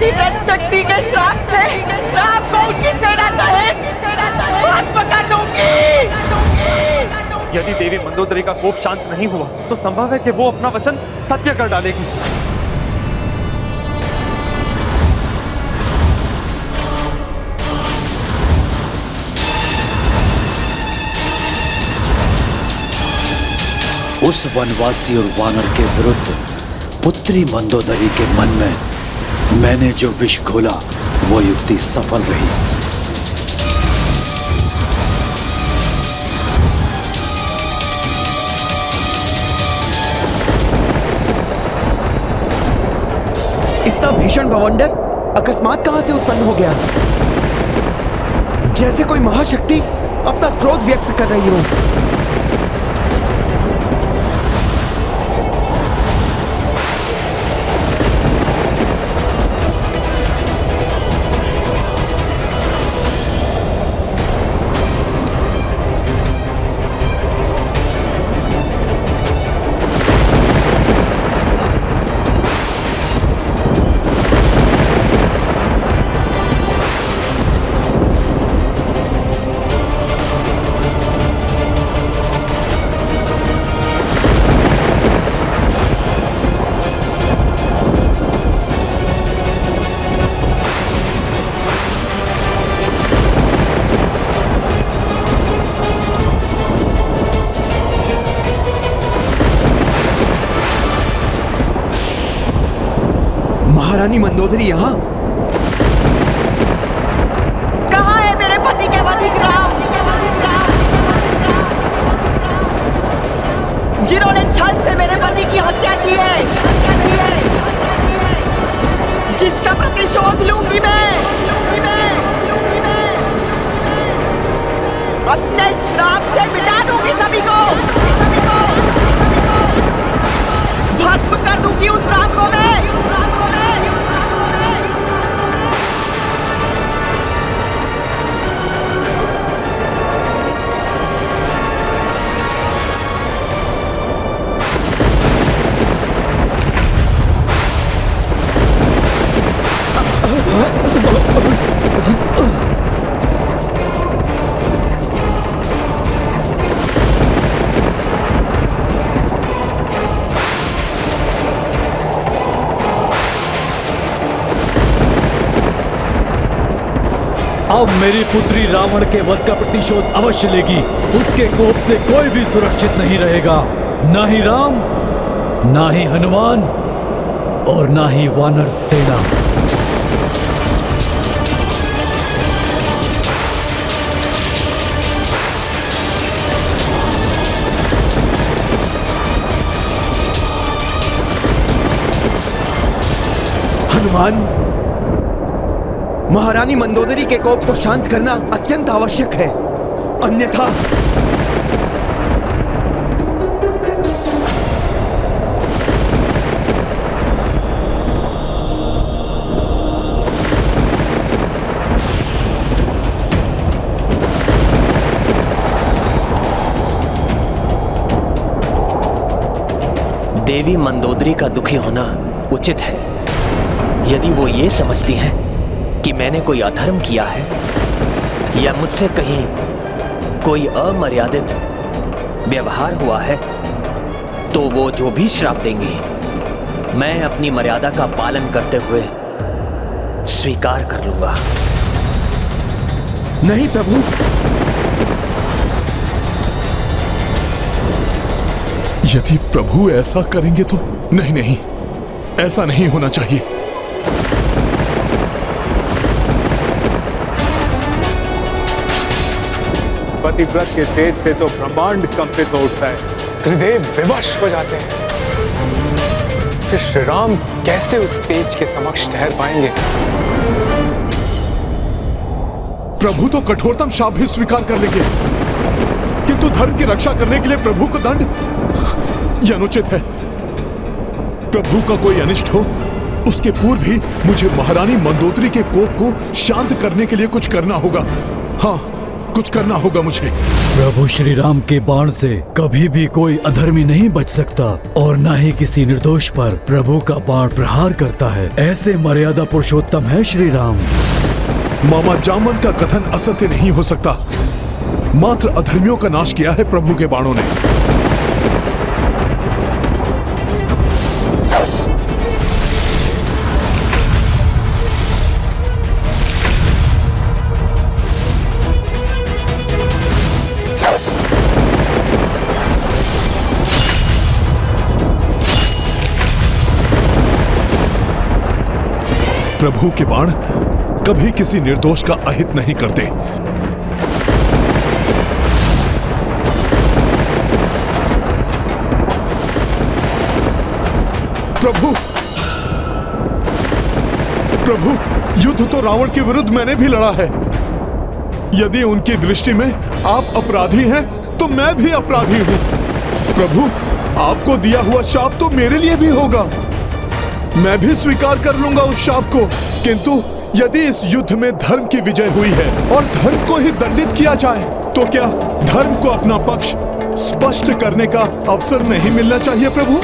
पतिव्रत शक्ति के श्राप से राम को उनकी सेना सहित भस्म कर दूंगी। यदि देवी मंदोदरी का कोप शांत नहीं हुआ तो संभव है कि वो अपना वचन सत्य कर डालेगी। उस वनवासी और वानर के विरुद्ध पुत्री मंदोदरी के मन में मैंने जो विष घोला वो युक्ति सफल रही। इतना भीषण बवंडर अकस्मात कहां से उत्पन्न हो गया? जैसे कोई महाशक्ति अपना क्रोध व्यक्त कर रही हो। महारानी मंदोदरी यहाँ? कहाँ है मेरे पति के वधिक राम, जिन्होंने छल से मेरे पति की हत्या की है, जिसका प्रतिशोध लूंगी मैं। अपने श्राप से मिटा दूंगी सभी को, भस्म कर दूंगी उस राम को मैं। अब मेरी पुत्री रावण के वध का प्रतिशोध अवश्य लेगी। उसके कोप से कोई भी सुरक्षित नहीं रहेगा, ना ही राम, ना ही हनुमान और ना ही वानर सेना। हनुमान, महारानी मंदोदरी के कोप को शांत करना अत्यंत आवश्यक है, अन्यथा देवी मंदोदरी का दुखी होना उचित है। यदि वो ये समझती हैं कि मैंने कोई अधर्म किया है या मुझसे कहीं कोई अमर्यादित व्यवहार हुआ है तो वो जो भी श्राप देंगी मैं अपनी मर्यादा का पालन करते हुए स्वीकार कर लूंगा। नहीं प्रभु, यदि प्रभु ऐसा करेंगे तो नहीं नहीं, ऐसा नहीं होना चाहिए। पतिव्रत के तेज से तो ब्रह्मांड कंपित हो उठता है। त्रिदेव विवश हो जाते हैं। फिर श्री राम कैसे उस तेज के समक्ष ठहर पाएंगे? प्रभु तो कठोरतम शाप भी स्वीकार कर लेंगे, किंतु धर्म की रक्षा करने के लिए प्रभु को दंड यह अनुचित है। प्रभु का कोई अनिष्ट हो उसके पूर्व ही मुझे महारानी मंदोदरी के कोप को शांत करने के लिए कुछ करना होगा। हाँ, कुछ करना होगा मुझे। प्रभु श्री राम के बाण से कभी भी कोई अधर्मी नहीं बच सकता और न ही किसी निर्दोष पर प्रभु का बाण प्रहार करता है। ऐसे मर्यादा पुरुषोत्तम है श्री राम। मामा जामवंत का कथन असत्य नहीं हो सकता। मात्र अधर्मियों का नाश किया है प्रभु के बाणों ने। प्रभु के बाण कभी किसी निर्दोष का अहित नहीं करते। प्रभु, प्रभु, युद्ध तो रावण के विरुद्ध मैंने भी लड़ा है। यदि उनकी दृष्टि में आप अपराधी हैं, तो मैं भी अपराधी हूं। प्रभु, आपको दिया हुआ शाप तो मेरे लिए भी होगा। मैं भी स्वीकार कर लूंगा उस शाप को। किंतु यदि इस युद्ध में धर्म की विजय हुई है और धर्म को ही दंडित किया जाए, तो क्या धर्म को अपना पक्ष स्पष्ट करने का अवसर नहीं मिलना चाहिए प्रभु?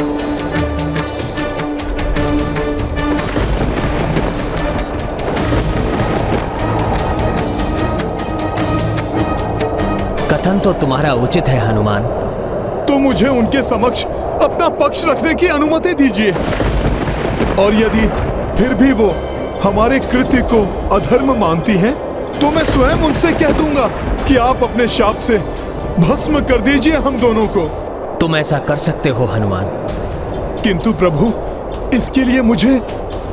कथन तो तुम्हारा उचित है हनुमान। तो मुझे उनके समक्ष अपना पक्ष रखने की अनुमति दीजिए। और यदि फिर भी वो हमारे कृत्य को अधर्म मानती हैं, तो मैं स्वयं उनसे कह दूंगा कि आप अपने शाप से भस्म कर दीजिए हम दोनों को। तुम ऐसा कर सकते हो हनुमान। किंतु प्रभु, इसके लिए मुझे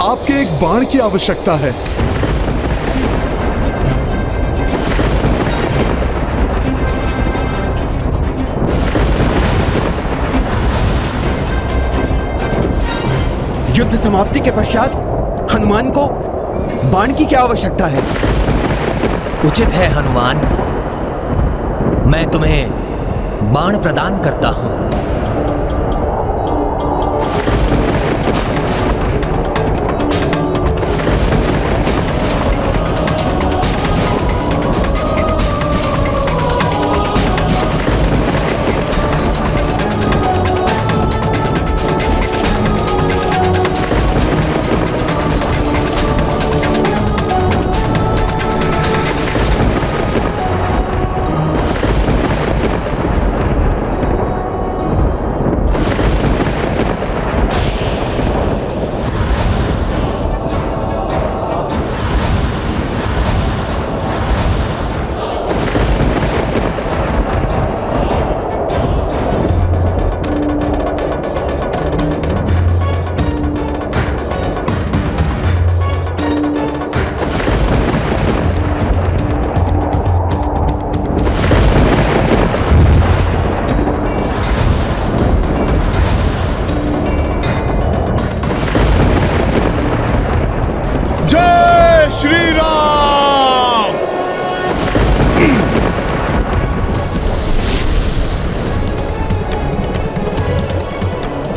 आपके एक बाण की आवश्यकता है। युद्ध समाप्ति के पश्चात हनुमान को बाण की क्या आवश्यकता है? उचित है हनुमान, मैं तुम्हें बाण प्रदान करता हूं।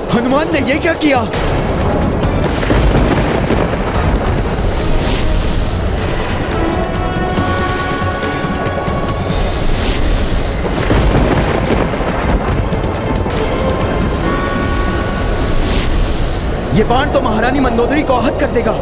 हनुमान ने ये क्या किया? ये बाण तो महारानी मंदोदरी को आहत कर देगा।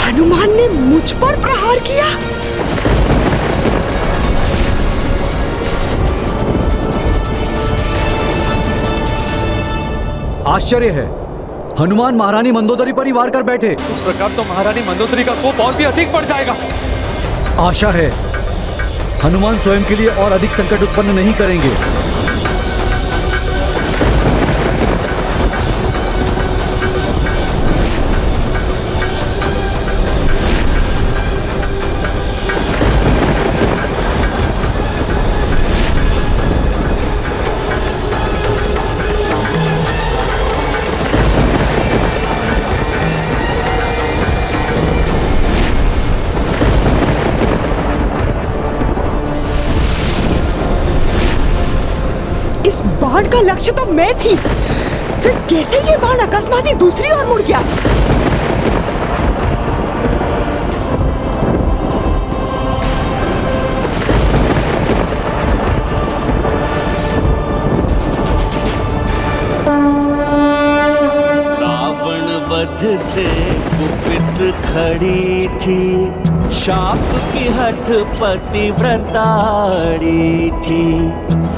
हनुमान ने मुझ पर प्रहार किया। आश्चर्य है, हनुमान महारानी मंदोदरी पर ही वार कर बैठे। इस प्रकार तो महारानी मंदोदरी का कोप और भी अधिक बढ़ जाएगा। आशा है हनुमान स्वयं के लिए और अधिक संकट उत्पन्न नहीं करेंगे। बाण का लक्ष्य तो मैं थी, फिर कैसे ये बाण अकस्मात ही दूसरी ओर मुड़ गया? रावण वध से कुपित खड़ी थी, शाप की हठ पतिव्रताड़ी थी।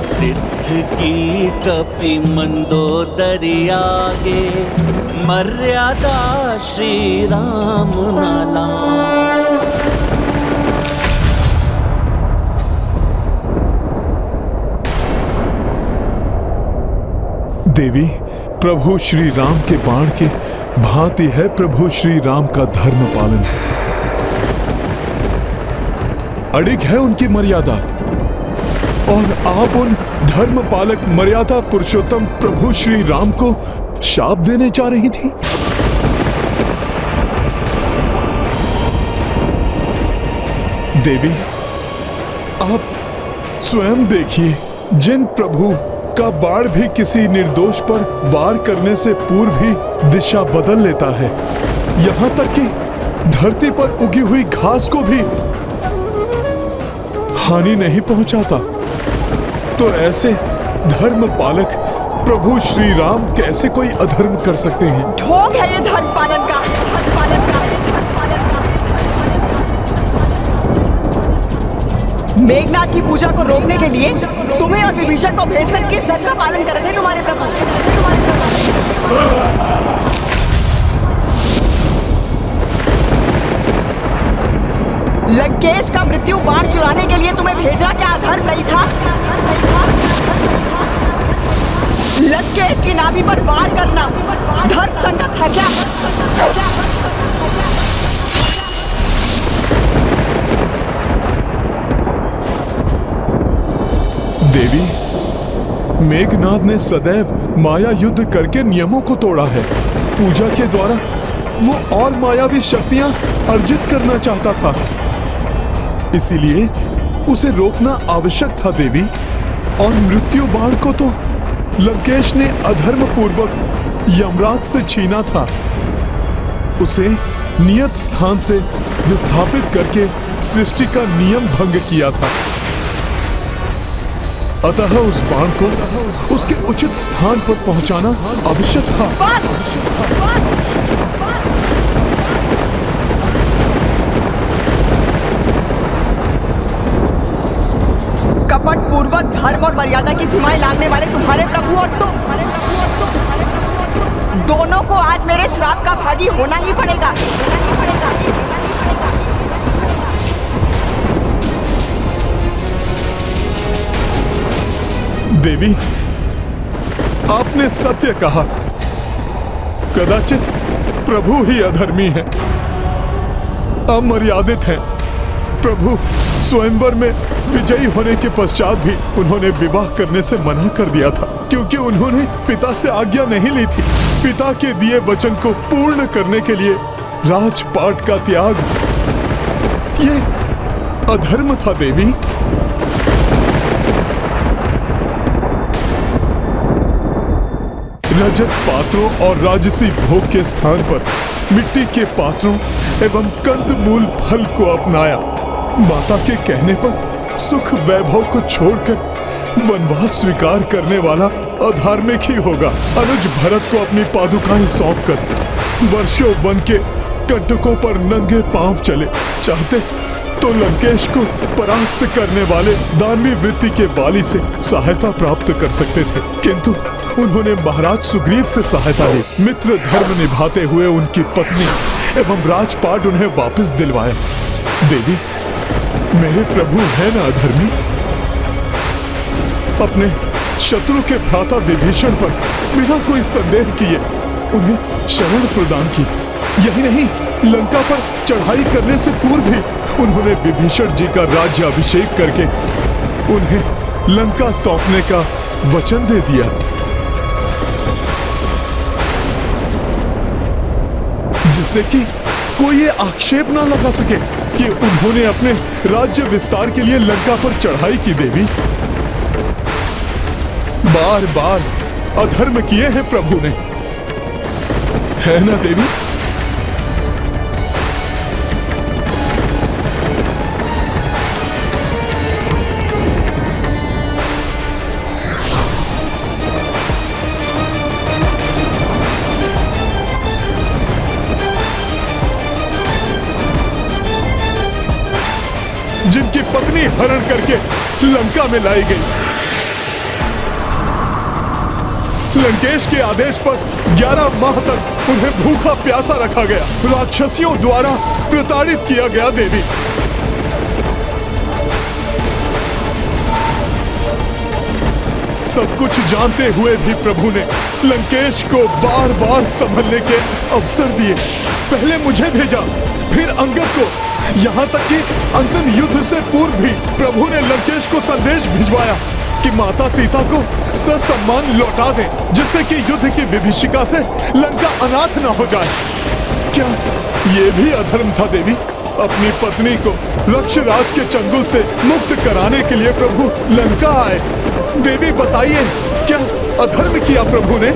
सिद्ध की कपि मंदोदरी आगे, मर्यादा श्री राम न लांघ। देवी, प्रभु श्री राम के बाण के भांति है प्रभु श्री राम का धर्म पालन। अड़िग है उनकी मर्यादा, और आप उन धर्म पालक मर्यादा पुरुषोत्तम प्रभु श्री राम को शाप देने जा रही थी। देवी, आप स्वयं देखिए, जिन प्रभु का बाण भी किसी निर्दोष पर वार करने से पूर्व ही दिशा बदल लेता है, यहां तक कि धरती पर उगी हुई घास को भी हानि नहीं पहुंचाता, तो ऐसे धर्म पालक प्रभु श्री राम कैसे कोई अधर्म कर सकते हैं? ढोंग है ये धर्म पालन का, धर्म पालन का। मेघनाथ की पूजा को रोकने के लिए तुम्हें और विभीषण को भेजकर किस धर्म का पालन कर रहे थे तुम्हारे प्रभु? लंकेश का मृत्यु बाण चुराने के लिए तुम्हें भेजना क्या अधर्म नहीं था? लंकेश की नाभि पर वार करना धर्म संगत था क्या? देवी, मेघनाद ने सदैव माया युद्ध करके नियमों को तोड़ा है। पूजा के द्वारा वो और मायावी शक्तियां अर्जित करना चाहता था, इसीलिए उसे रोकना आवश्यक था देवी। और मृत्यु बाण को तो लंकेश ने अधर्म पूर्वक यमराज से छीना था, उसे नियत स्थान से विस्थापित करके सृष्टि का नियम भंग किया था। अतः उस बाण को उसके उचित स्थान पर पहुंचाना आवश्यक था। बस, बस, बस। कपट पूर्वक धर्म और मर्यादा की सीमाएं लांघने वाले तुम्हारे प्रभु और तुम दोनों को आज मेरे श्राप का भागी होना ही पड़ेगा। देवी, आपने सत्य कहा। कदाचित प्रभु ही अधर्मी हैं, अमर्यादित हैं। प्रभु स्वयंवर में विजयी होने के पश्चात भी उन्होंने विवाह करने से मना कर दिया था, क्योंकि उन्होंने पिता से आज्ञा नहीं ली थी। पिता के दिए वचन को पूर्ण करने के लिए राजपाट का त्याग, ये अधर्म था देवी। रजत पात्रों और राजसी भोग के स्थान पर मिट्टी के पात्रों एवं कंदमूल फल को अपनाया। माता के कहने पर सुख वैभव को छोड़कर वनवास स्वीकार करने वाला अधार्मिक ही होगा। अनुज भरत को अपनी पादुकाएं सौंपकर वर्षों वन के कंटकों पर नंगे पांव चले। चाहते तो लंकेश को परास्त करने वाले दानवी वृत्ति के बाली से सहायता प्राप्त कर सकते थे, किंतु उन्होंने महाराज सुग्रीव से सहायता ली। मित्र धर्म निभाते हुए उनकी पत्नी एवं राजपाट उन्हें वापस दिलवाया। देवी, मेरे प्रभु है ना अधर्मी? अपने शत्रु के भ्राता विभीषण पर बिना कोई संदेह किए उन्हें शरण प्रदान की। यही नहीं, लंका पर चढ़ाई करने से पूर्व ही उन्होंने विभीषण जी का राज्य अभिषेक करके उन्हें लंका सौंपने का वचन दे दिया, जिससे कि कोई ये आक्षेप ना लगा सके कि उन्होंने अपने राज्य विस्तार के लिए लंका पर चढ़ाई की। देवी, बार बार अधर्म किए हैं प्रभु ने, है ना देवी? जिनकी पत्नी हरण करके लंका में लाई गई, लंकेश के आदेश पर 11 माह तक उन्हें भूखा प्यासा रखा गया, राक्षसियों द्वारा प्रताड़ित किया गया। देवी, सब कुछ जानते हुए भी प्रभु ने लंकेश को बार बार संभलने के अवसर दिए। पहले मुझे भेजा, फिर अंगद को, यहाँ तक कि अंतिम युद्ध से पूर्व भी प्रभु ने लंकेश को संदेश भिजवाया कि माता सीता को ससम्मान लौटा दें, जिससे कि युद्ध की विभीषिका से लंका अनाथ न हो जाए। क्या ये भी अधर्म था देवी? अपनी पत्नी को रक्षराज के चंगुल से मुक्त कराने के लिए प्रभु लंका आए। देवी बताइए, क्या अधर्म किया प्रभु ने?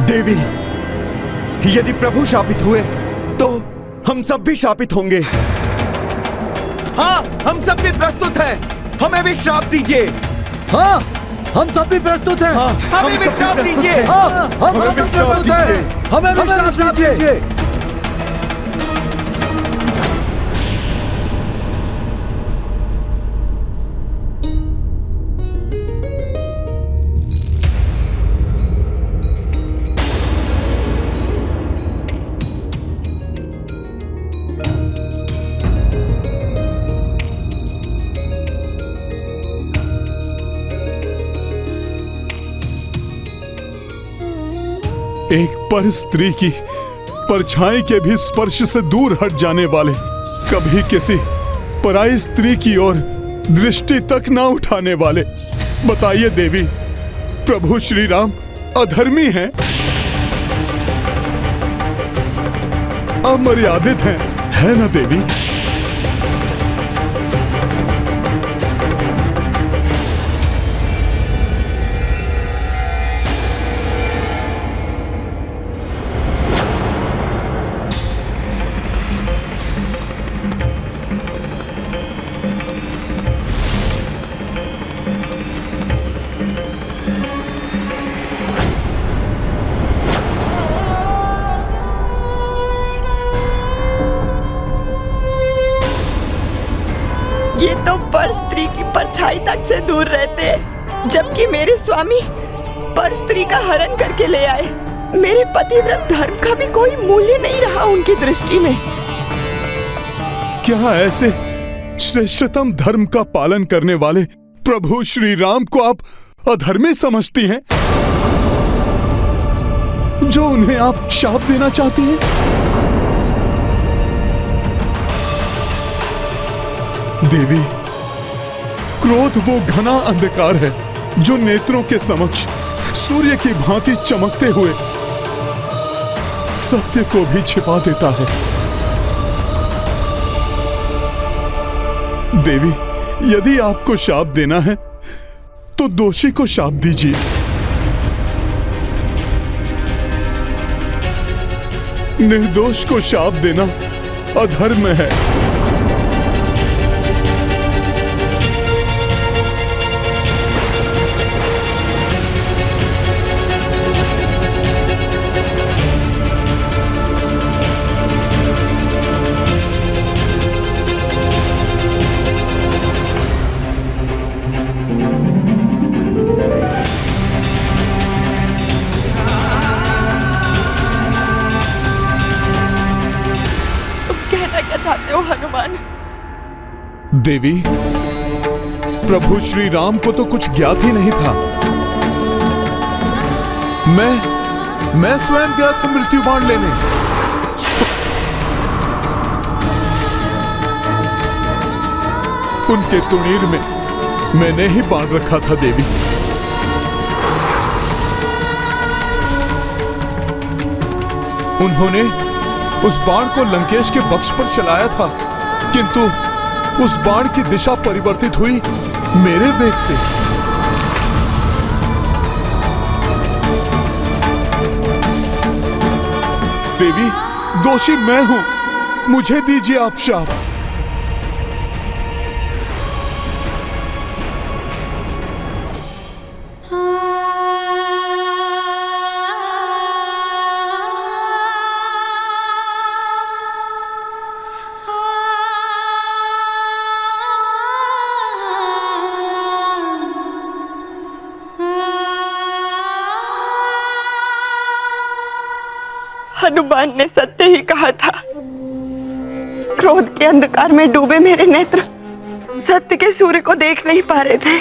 देवी, यदि प्रभु शापित हुए तो हम सब भी शापित होंगे। हाँ, हम सब भी प्रस्तुत हैं। हमें भी श्राप दीजिए। हाँ, हम सब भी प्रस्तुत हैं। हाँ, हमें भी श्राप दीजिए। हाँ, हमें भी श्राप दीजिए। हमें भी श्राप दीजिए। एक पर स्त्री की परछाई के भी स्पर्श से दूर हट जाने वाले, कभी किसी पराई स्त्री की ओर दृष्टि तक ना उठाने वाले, बताइए देवी, प्रभु श्री राम अधर्मी हैं, अमर्यादित हैं, है ना देवी? ये तो पर स्त्री की परछाई तक से दूर रहते, जबकि मेरे स्वामी पर स्त्री का हरण करके ले आए। मेरे पतिव्रत धर्म का भी कोई मूल्य नहीं रहा उनकी दृष्टि में। क्या ऐसे श्रेष्ठतम धर्म का पालन करने वाले प्रभु श्री राम को आप अधर्मी समझती हैं, जो उन्हें आप शाप देना चाहती हैं? देवी, क्रोध वो घना अंधकार है जो नेत्रों के समक्ष सूर्य की भांति चमकते हुए सत्य को भी छिपा देता है। देवी, यदि आपको शाप देना है तो दोषी को शाप दीजिए। निर्दोष को शाप देना अधर्म है। चाहते हो हनुमान? देवी, प्रभु श्री राम को तो कुछ ज्ञात ही नहीं था। मैं स्वयं गया था मृत्यु बाण लेने। उनके तुणीर में मैंने ही बाण रखा था देवी। उन्होंने उस बाण को लंकेश के वक्ष पर चलाया था, किंतु उस बाण की दिशा परिवर्तित हुई मेरे वेग से। देवी, दोषी मैं हूं, मुझे दीजिए आप शाप। हनुमान ने सत्य ही कहा था। क्रोध के अंधकार में डूबे मेरे नेत्र सत्य के सूर्य को देख नहीं पा रहे थे।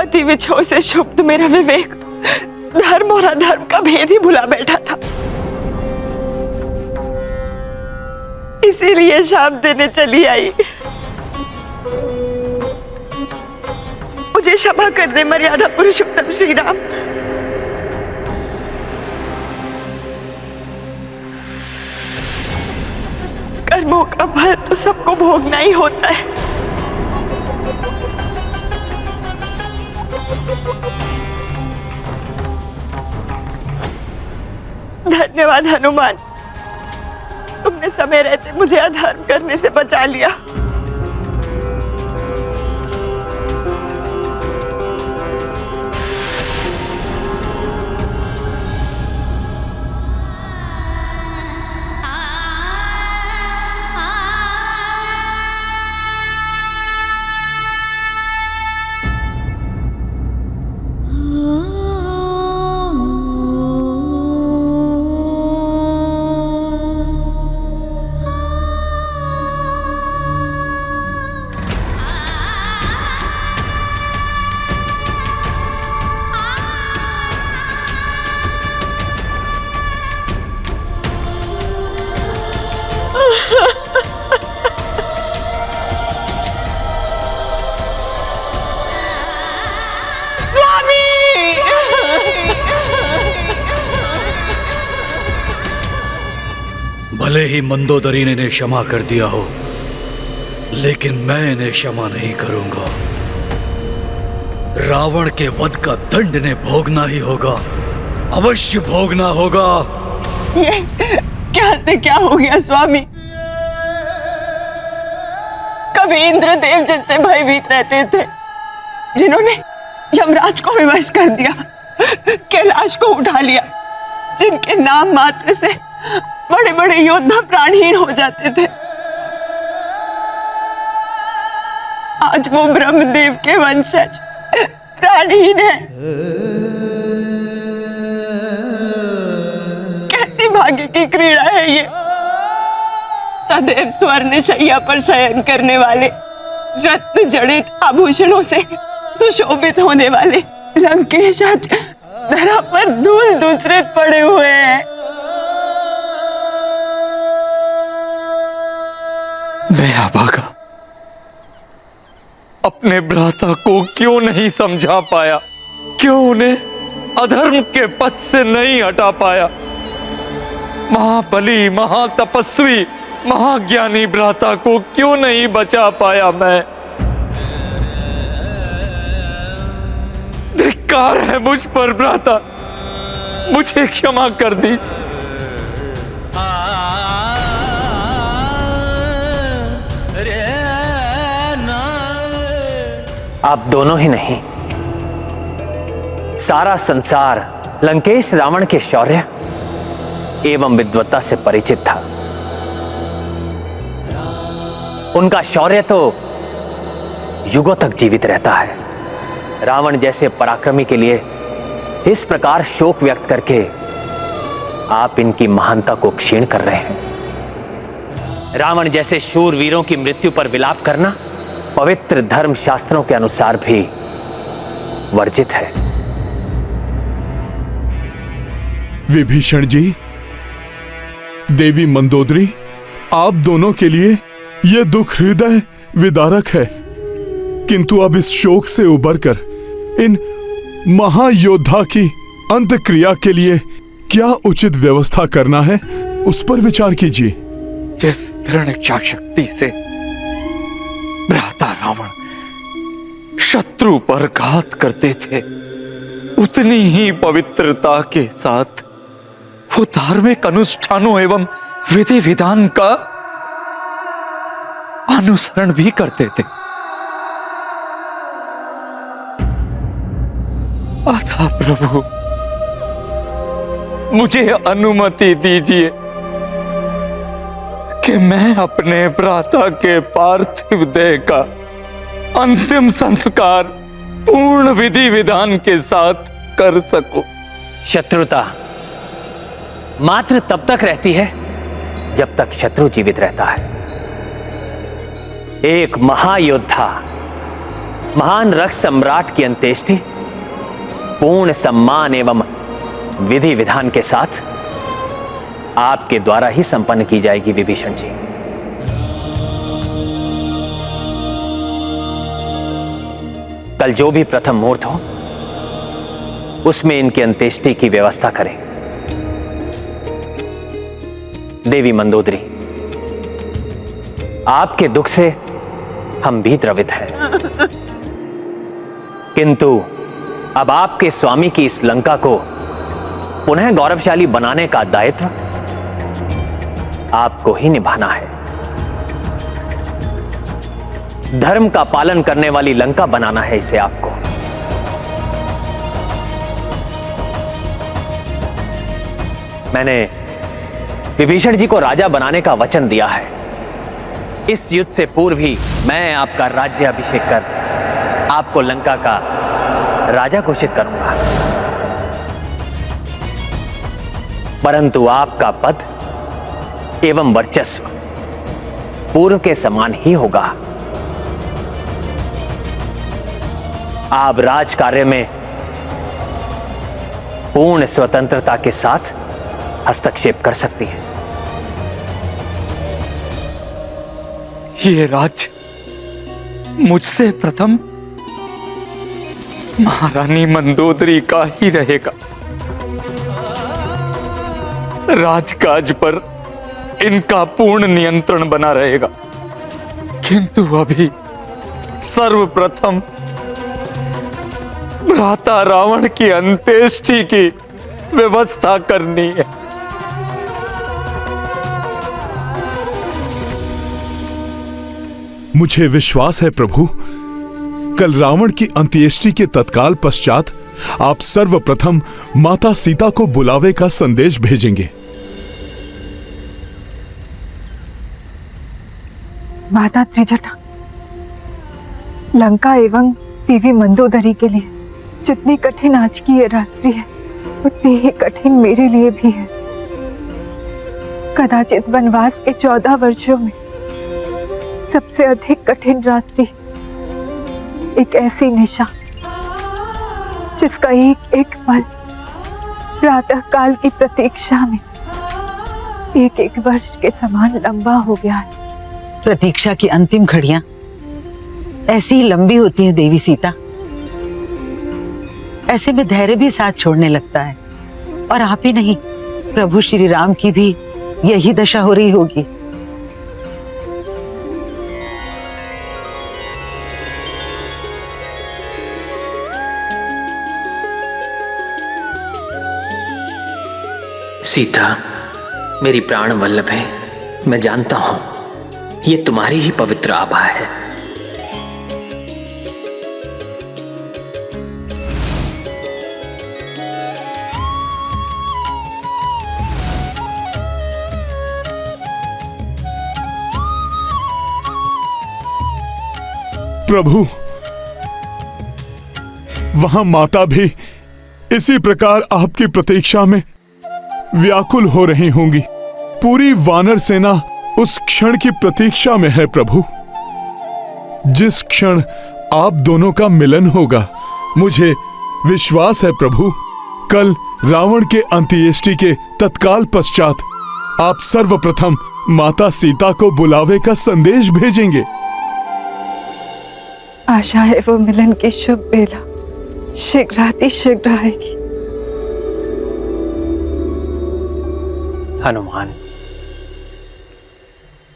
अति विछोह से क्षुब्ध मेरा विवेक धर्म और अधर्म का भेद ही भुला बैठा था। इसीलिए शाप देने चली आई। मुझे क्षमा कर दे मर्यादा पुरुषोत्तम श्री राम। कर्मों का फल तो सबको भोगना ही होता है। धन्यवाद हनुमान, तुमने समय रहते मुझे अधर्म करने से बचा लिया। भले ही मंदोदरी ने इन्हें क्षमा कर दिया हो, लेकिन मैं इन्हें क्षमा नहीं करूंगा। रावण के वध का दंड इन्हें भोगना ही होगा, अवश्य भोगना होगा। ये क्या से क्या हो गया स्वामी? कभी इंद्रदेव जिनसे भयभीत रहते थे, जिन्होंने यमराज को विवश कर दिया, कैलाश को उठा लिया, जिनके नाम मात्र से बड़े बड़े योद्धा प्राणहीन हो जाते थे, आज वो ब्रह्मदेव के वंशज प्राणहीन है। कैसी भाग्य की क्रीड़ा है ये। सदैव स्वर्ण शैया पर शयन करने वाले, रत्न जड़ित आभूषणों से सुशोभित होने वाले लंकेश आज धरा पर धूल दूसरे पड़े हुए हैं। मैं अभागा अपने भ्राता को क्यों नहीं समझा पाया, क्यों उन्हें अधर्म के पथ से नहीं हटा पाया। महाबली, महातपस्वी, महाज्ञानी भ्राता को क्यों नहीं बचा पाया मैं। धिक्कार है मुझ पर भ्राता, मुझे क्षमा कर दी। आप दोनों ही नहीं, सारा संसार लंकेश रावण के शौर्य एवं विद्वत्ता से परिचित था। उनका शौर्य तो युगों तक जीवित रहता है। रावण जैसे पराक्रमी के लिए इस प्रकार शोक व्यक्त करके आप इनकी महानता को क्षीण कर रहे हैं। रावण जैसे शूर वीरों की मृत्यु पर विलाप करना पवित्र धर्म शास्त्रों के अनुसार भी वर्जित है। विभीषण जी, देवी मंदोदरी, आप दोनों के लिए यह दुख हृदय विदारक है, किंतु अब इस शोक से उबरकर इन महायोद्धा की अंत्यक्रिया के लिए क्या उचित व्यवस्था करना है, उस पर विचार कीजिए। जिस दृढ़ इच्छा शक्ति से भ्राता रावण शत्रु पर घात करते थे, उतनी ही पवित्रता के साथ वो धार्मिक अनुष्ठानों एवं विधि विधान का अनुसरण भी करते थे। अतः प्रभु, मुझे अनुमति दीजिए कि मैं अपने भ्राता के पार्थिव देह का अंतिम संस्कार पूर्ण विधि विधान के साथ कर सकूं। शत्रुता मात्र तब तक रहती है जब तक शत्रु जीवित रहता है। एक महायोद्धा, महान रक्त सम्राट की अंत्येष्टि पूर्ण सम्मान एवं विधि विधान के साथ आपके द्वारा ही संपन्न की जाएगी विभीषण जी। कल जो भी प्रथम मुहूर्त हो, उसमें इनकी अंत्येष्टि की व्यवस्था करें। देवी मंदोदरी, आपके दुख से हम भी द्रवित हैं, किंतु अब आपके स्वामी की इस लंका को पुनः गौरवशाली बनाने का दायित्व आपको ही निभाना है। धर्म का पालन करने वाली लंका बनाना है इसे आपको। मैंने विभीषण जी को राजा बनाने का वचन दिया है। इस युद्ध से पूर्व ही मैं आपका राज्य अभिषेक कर आपको लंका का राजा घोषित करूंगा, परंतु आपका पद एवं वर्चस्व पूर्व के समान ही होगा। आप राज कार्य में पूर्ण स्वतंत्रता के साथ हस्तक्षेप कर सकती हैं। ये राज्य मुझसे प्रथम महारानी मंदोदरी का ही रहेगा। राजकाज पर इनका पूर्ण नियंत्रण बना रहेगा, किंतु अभी सर्वप्रथम भ्राता रावण की अंत्येष्टि की व्यवस्था करनी है। मुझे विश्वास है प्रभु, कल रावण की अंत्येष्टि के तत्काल पश्चात आप सर्वप्रथम माता सीता को बुलावे का संदेश भेजेंगे। माता त्रिजटा, लंका एवं देवी मंदोदरी के लिए जितनी कठिन आज की ये रात्रि है, उतनी ही कठिन मेरे लिए भी है। कदाचित वनवास के 14 वर्षों में सबसे अधिक कठिन रात्रि, एक ऐसी निशा जिसका एक एक पल प्रातः काल की प्रतीक्षा में एक एक वर्ष के समान लंबा हो गया है। प्रतीक्षा की अंतिम घड़ियां ऐसी ही लंबी होती हैं देवी सीता। ऐसे में धैर्य भी साथ छोड़ने लगता है, और आप ही नहीं, प्रभु श्री राम की भी यही दशा हो रही होगी। सीता, मेरी प्राण वल्लभ है, मैं जानता हूं ये तुम्हारी ही पवित्र आभा है। प्रभु, वहां माता भी इसी प्रकार आपकी प्रतीक्षा में व्याकुल हो रही होंगी। पूरी वानर सेना उस क्षण की प्रतीक्षा में है प्रभु, जिस क्षण आप दोनों का मिलन होगा। मुझे विश्वास है प्रभु, कल रावण के अंत्येष्टि के तत्काल पश्चात आप सर्वप्रथम माता सीता को बुलावे का संदेश भेजेंगे। आशा है वो मिलन की शुभ बेला शीघ्र आएगी। हनुमान,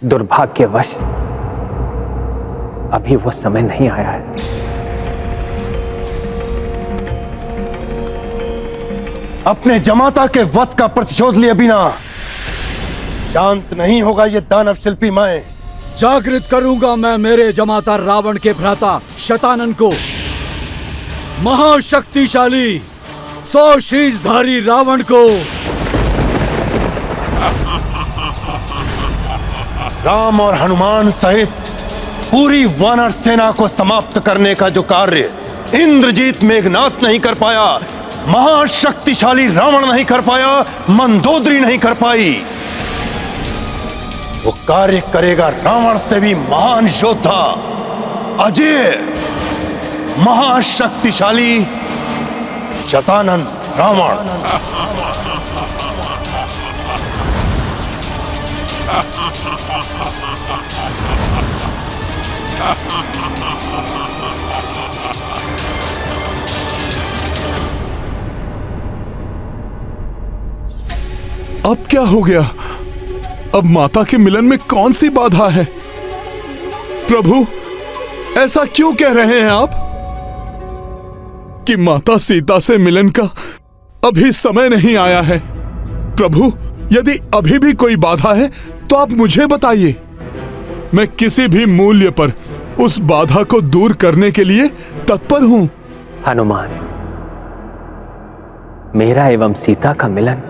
दुर्भाग्यवश अभी वो समय नहीं आया है। अपने जमाता के वध का प्रतिशोध लिए बिना शांत नहीं होगा ये दानव शिल्पी मैं। जागृत करूंगा मैं मेरे जमाता रावण के भ्राता शतानन को। महाशक्तिशाली 100 शीशधारी रावण को। राम और हनुमान सहित पूरी वानर सेना को समाप्त करने का जो कार्य इंद्रजीत मेघनाथ नहीं कर पाया, महाशक्तिशाली रावण नहीं कर पाया, मंदोदरी नहीं कर पाई, वो कार्य करेगा रावण से भी महान योद्धा, अजय, महाशक्तिशाली शतानन रावण। अब क्या हो गया? अब माता के मिलन में कौन सी बाधा है? प्रभु, ऐसा क्यों कह रहे हैं आप कि माता सीता से मिलन का अभी समय नहीं आया है? प्रभु, यदि अभी भी कोई बाधा है तो आप मुझे बताइए। मैं किसी भी मूल्य पर उस बाधा को दूर करने के लिए तत्पर हूं। हनुमान, मेरा एवं सीता का मिलन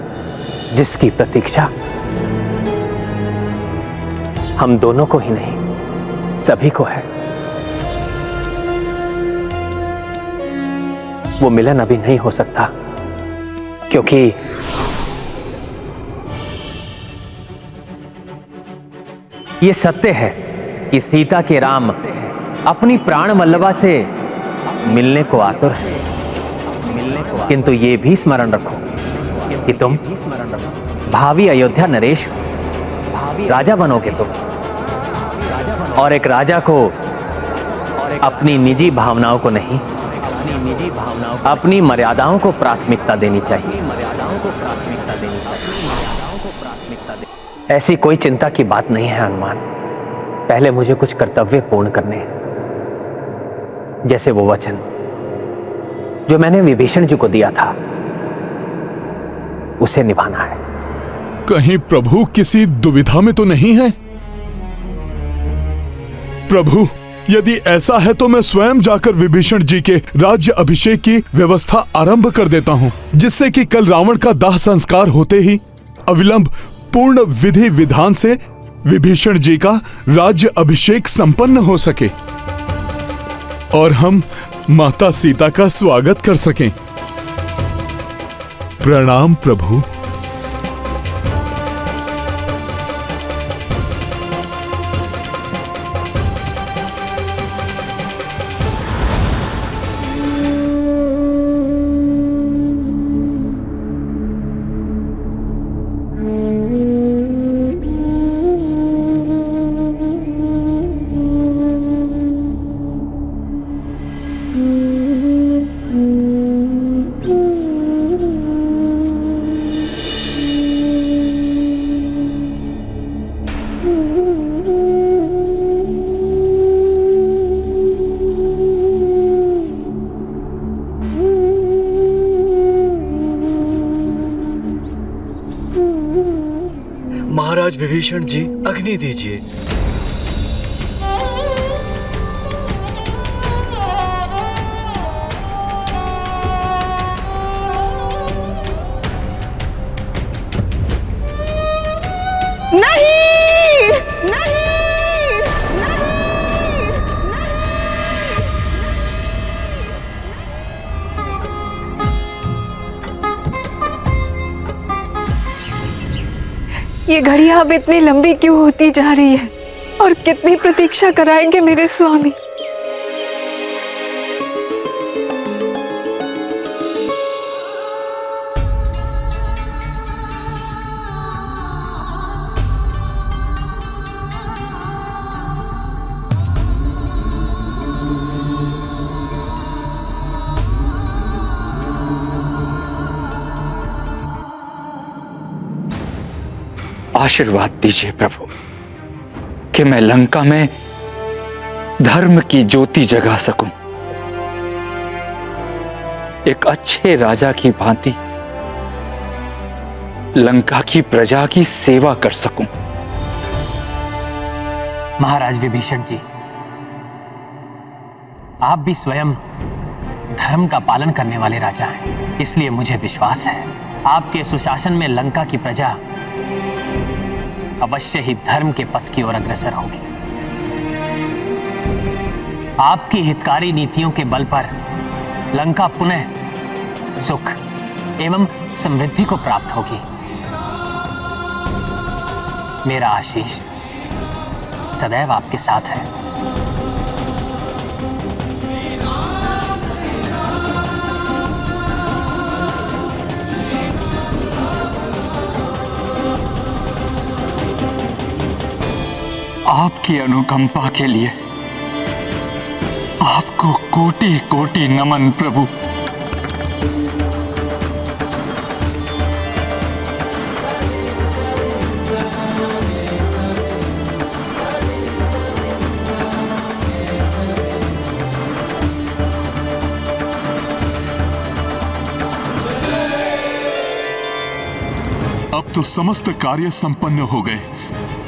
जिसकी प्रतीक्षा हम दोनों को ही नहीं सभी को है, वो मिलन अभी नहीं हो सकता, क्योंकि ये सत्य है कि सीता के राम अपनी प्राण वल्लभा से मिलने को आतुर है, किंतु ये भी स्मरण रखो कि तुम भावी अयोध्या नरेश राजा बनोगे तुम, और एक राजा को अपनी निजी भावनाओं को नहीं, अपनी मर्यादाओं को प्राथमिकता देनी चाहिए। ऐसी कोई चिंता की बात नहीं है हनुमान। पहले मुझे कुछ कर्तव्य पूर्ण करने हैं, जैसे वो वचन जो मैंने विभीषण जी को दिया था उसे निभाना है। कहीं प्रभु किसी दुविधा में तो नहीं है? प्रभु, यदि ऐसा है तो मैं स्वयं जाकर विभीषण जी के राज्य अभिषेक की व्यवस्था आरंभ कर देता हूं, जिससे कि कल रावण का दाह संस्कार होते ही अविलंब पूर्ण विधि विधान से विभीषण जी का राज्य अभिषेक संपन्न हो सके और हम माता सीता का स्वागत कर सकें। प्रणाम प्रभु। महाराज विभीषण जी, अग्नि दीजिए। नहीं, नहीं, ये घड़ियां अब इतनी लंबी क्यों होती जा रही है और कितनी प्रतीक्षा कराएंगे मेरे स्वामी। आशीर्वाद दीजिए प्रभु कि मैं लंका में धर्म की ज्योति जगा सकूं, एक अच्छे राजा की भांति लंका की प्रजा की सेवा कर सकूं। महाराज विभीषण जी, आप भी स्वयं धर्म का पालन करने वाले राजा हैं, इसलिए मुझे विश्वास है आपके सुशासन में लंका की प्रजा अवश्य ही धर्म के पथ की ओर अग्रसर होगी। आपकी हितकारी नीतियों के बल पर लंका पुनः सुख एवं समृद्धि को प्राप्त होगी। मेरा आशीष सदैव आपके साथ है। आपकी अनुकंपा के लिए आपको कोटि कोटि नमन प्रभु। अब तो समस्त कार्य संपन्न हो गए,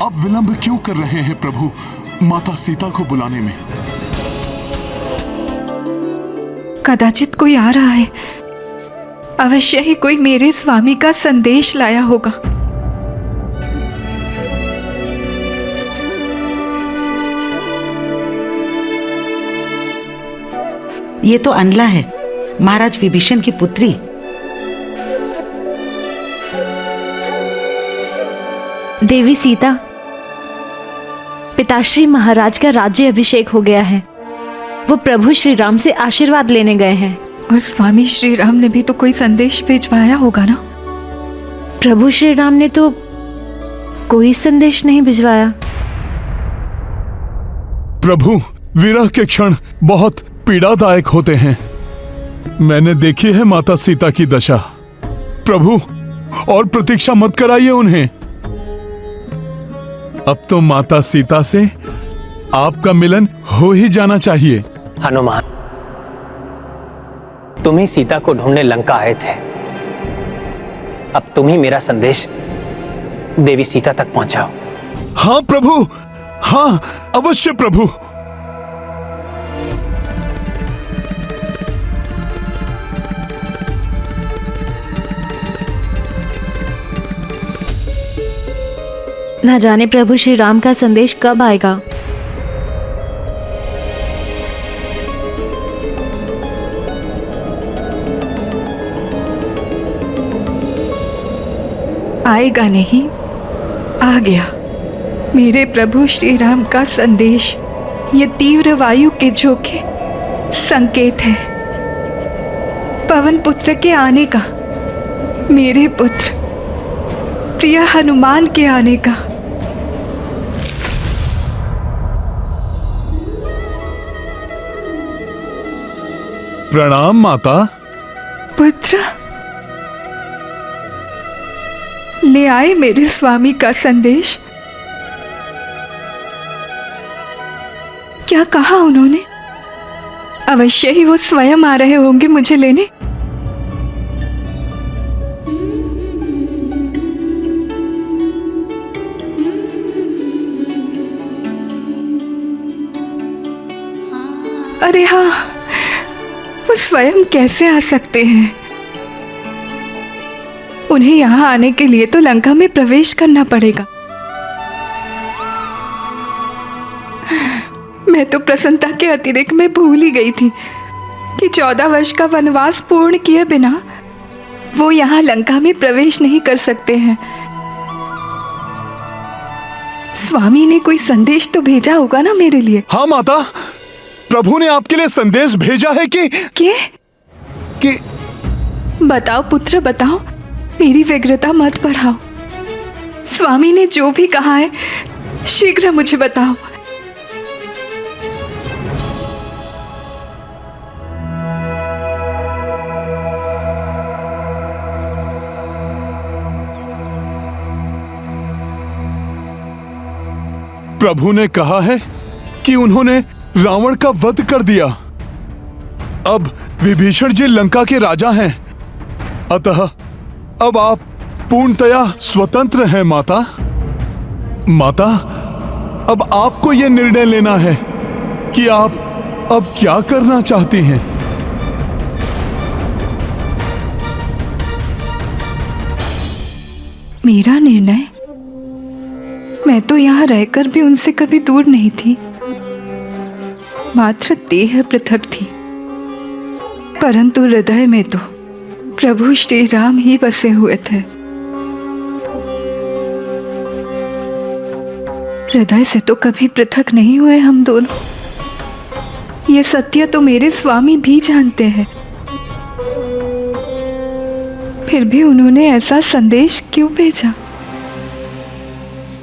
अब विलंब क्यों कर रहे हैं प्रभु माता सीता को बुलाने में? कदाचित कोई आ रहा है, अवश्य ही कोई मेरे स्वामी का संदेश लाया होगा। ये तो अनला है, महाराज विभीषण की पुत्री। देवी सीता, पिताश्री महाराज का राज्य अभिषेक हो गया है, वो प्रभु श्री राम से आशीर्वाद लेने गए हैं। और स्वामी श्री राम ने भी तो कोई संदेश भिजवाया होगा ना? प्रभु श्री राम ने तो कोई संदेश नहीं भिजवाया। प्रभु, विरह के क्षण बहुत पीड़ादायक होते हैं। मैंने देखी है माता सीता की दशा। प्रभु, और प्रतीक्षा मत कराइए उन्हें। अब तो माता सीता से आपका मिलन हो ही जाना चाहिए। हनुमान, तुम ही सीता को ढूंढने लंका आए थे, अब तुम ही मेरा संदेश देवी सीता तक पहुंचाओ। हाँ प्रभु, हाँ अवश्य प्रभु। ना जाने प्रभु श्री राम का संदेश कब आएगा। आएगा नहीं, आ गया मेरे प्रभु श्री राम का संदेश। ये तीव्र वायु के झोंके संकेत है पवन पुत्र के आने का, मेरे पुत्र प्रिय हनुमान के आने का। प्रणाम माता। पुत्र, ले आए मेरे स्वामी का संदेश? क्या कहा उन्होंने? अवश्य ही वो स्वयं आ रहे होंगे मुझे लेने। अरे हाँ, वो स्वयं कैसे आ सकते हैं? उन्हें यहाँ आने के लिए तो लंका में प्रवेश करना पड़ेगा। मैं तो प्रसन्नता के अतिरिक्त में भूल ही गई थी कि 14 वर्ष का वनवास पूर्ण किए बिना वो यहाँ लंका में प्रवेश नहीं कर सकते हैं। स्वामी ने कोई संदेश तो भेजा होगा ना मेरे लिए। हाँ माता, प्रभु ने आपके लिए संदेश भेजा है कि बताओ पुत्र बताओ, मेरी व्यग्रता मत बढ़ाओ। स्वामी ने जो भी कहा है शीघ्र मुझे बताओ। प्रभु ने कहा है कि उन्होंने रावण का वध कर दिया। अब विभीषण जी लंका के राजा हैं, अतः अब आप पूर्णतया स्वतंत्र हैं माता। माता, अब आपको यह निर्णय लेना है कि आप अब क्या करना चाहती हैं। मेरा निर्णय? मैं तो यहाँ रहकर भी उनसे कभी दूर नहीं थी, मात्र देह पृथक थी, परंतु हृदय में तो प्रभु श्री राम ही बसे हुए थे। हृदय से तो कभी पृथक नहीं हुए हम दोनों। ये सत्य तो मेरे स्वामी भी जानते हैं। फिर भी उन्होंने ऐसा संदेश क्यों भेजा?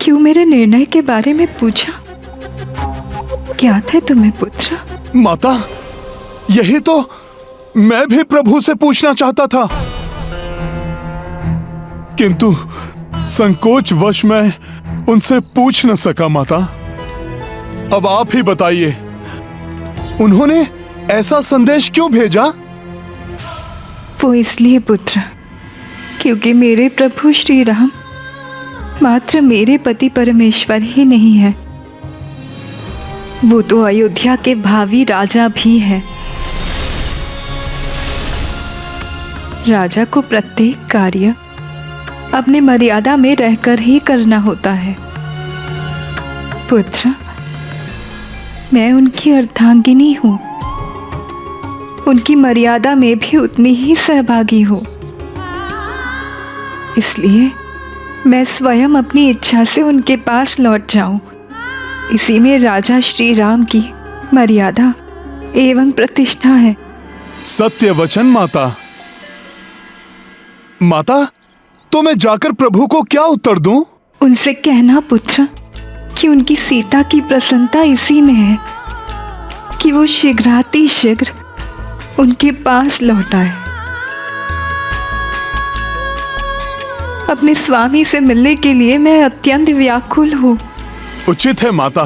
क्यों मेरे निर्णय के बारे में पूछा? ज्ञात है तुम्हें पुत्र? माता, यही तो मैं भी प्रभु से पूछना चाहता था, किंतु संकोच वश मैं उनसे पूछ न सका। माता, अब आप ही बताइए, उन्होंने ऐसा संदेश क्यों भेजा? वो इसलिए पुत्र, क्योंकि मेरे प्रभु श्री राम मात्र मेरे पति परमेश्वर ही नहीं है, वो तो अयोध्या के भावी राजा भी है। राजा को प्रत्येक कार्य अपने मर्यादा में रहकर ही करना होता है। पुत्र, मैं उनकी अर्धांगिनी हूं, उनकी मर्यादा में भी उतनी ही सहभागी हूं। इसलिए मैं स्वयं अपनी इच्छा से उनके पास लौट जाऊं, इसी में राजा श्री राम की मर्यादा एवं प्रतिष्ठा है। सत्य वचन माता। माता, तो मैं जाकर प्रभु को क्या उत्तर दूं? उनसे कहना पुत्र कि उनकी सीता की प्रसन्नता इसी में है कि वो शीघ्रातिशीघ्र उनके पास लौट आए। अपने स्वामी से मिलने के लिए मैं अत्यंत व्याकुल हूँ। उचित है माता,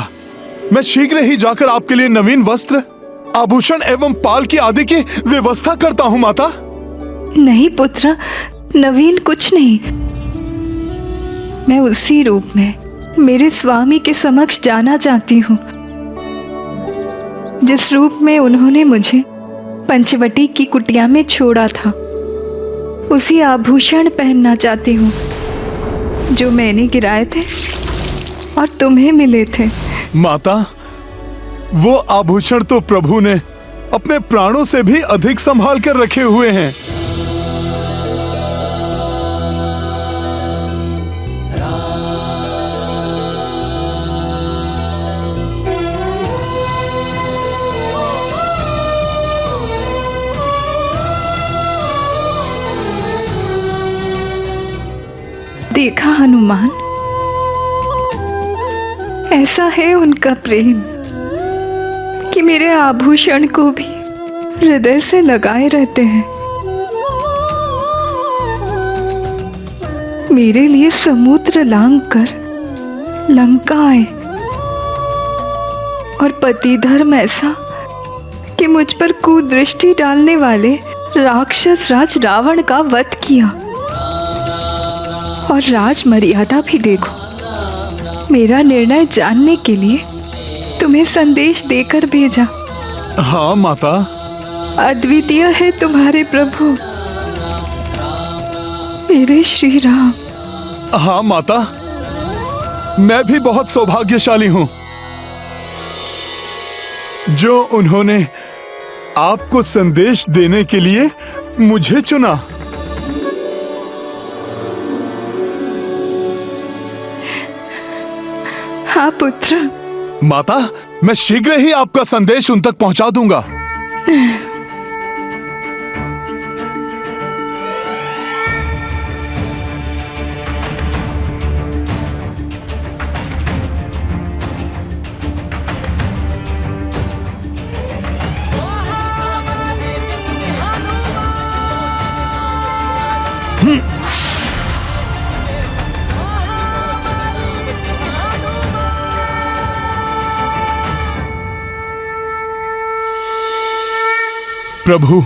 मैं शीघ्र ही जाकर आपके लिए नवीन वस्त्र, आभूषण एवं पाल की आदि की व्यवस्था करता हूँ माता। नहीं पुत्र, नवीन कुछ नहीं। मैं उसी रूप में मेरे स्वामी के समक्ष जाना चाहती हूँ, जिस रूप में उन्होंने मुझे पंचवटी की कुटिया में छोड़ा था। उसी आभूषण पहनना चाहती हूँ जो मैंने गिराए थे और तुम्हें मिले थे। माता, वो आभूषण तो प्रभु ने अपने प्राणों से भी अधिक संभाल कर रखे हुए हैं। देखा हनुमान, ऐसा है उनका प्रेम कि मेरे आभूषण को भी हृदय से लगाए रहते हैं। मेरे लिए समुद्र लांघ कर लंका आए और पति धर्म ऐसा कि मुझ पर कुदृष्टि डालने वाले राक्षस राज रावण का वध किया। और राज मर्यादा भी देखो, मेरा निर्णय जानने के लिए तुम्हें संदेश देकर भेजा। हाँ माता। अद्वितीय है तुम्हारे प्रभु मेरे श्री राम। हाँ माता, मैं भी बहुत सौभाग्यशाली हूं जो उन्होंने आपको संदेश देने के लिए मुझे चुना। हाँ पुत्र। माता, मैं शीघ्र ही आपका संदेश उन तक पहुंचा दूंगा। प्रभु,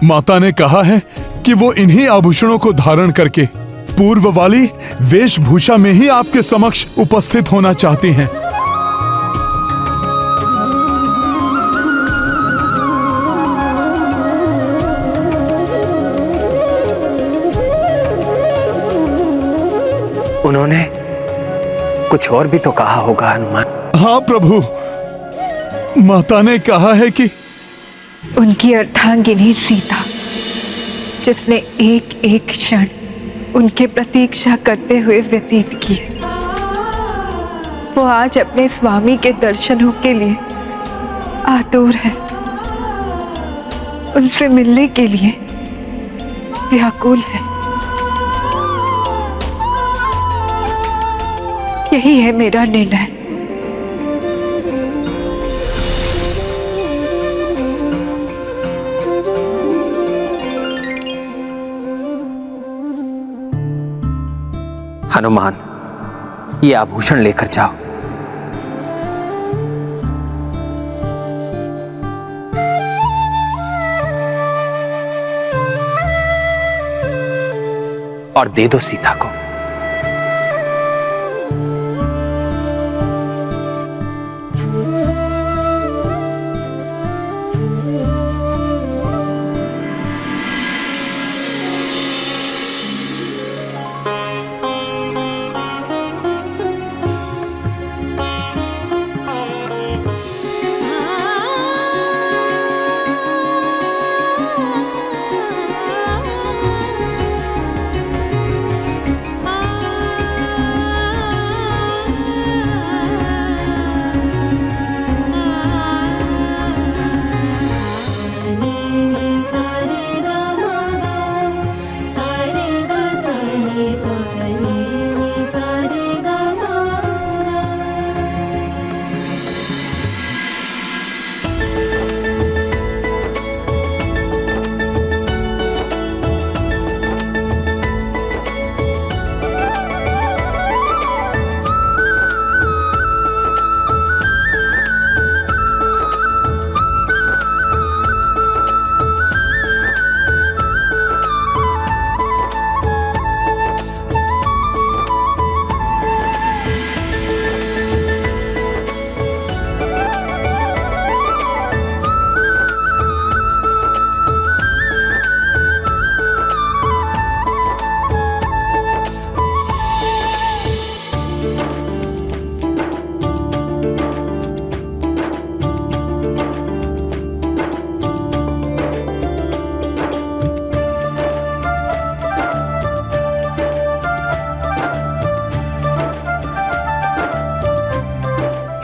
माता ने कहा है कि वो इन्हीं आभूषणों को धारण करके पूर्व वाली वेशभूषा में ही आपके समक्ष उपस्थित होना चाहती हैं। उन्होंने कुछ और भी तो कहा होगा हनुमान। हाँ प्रभु, माता ने कहा है कि उनकी अर्धांगिनी सीता, जिसने एक एक क्षण उनके प्रतीक्षा करते हुए व्यतीत की, वो आज अपने स्वामी के दर्शनों के लिए आतुर है, उनसे मिलने के लिए व्याकुल है। यही है मेरा निर्णय। हनुमान, ये आभूषण लेकर जाओ। और दे दो सीता को।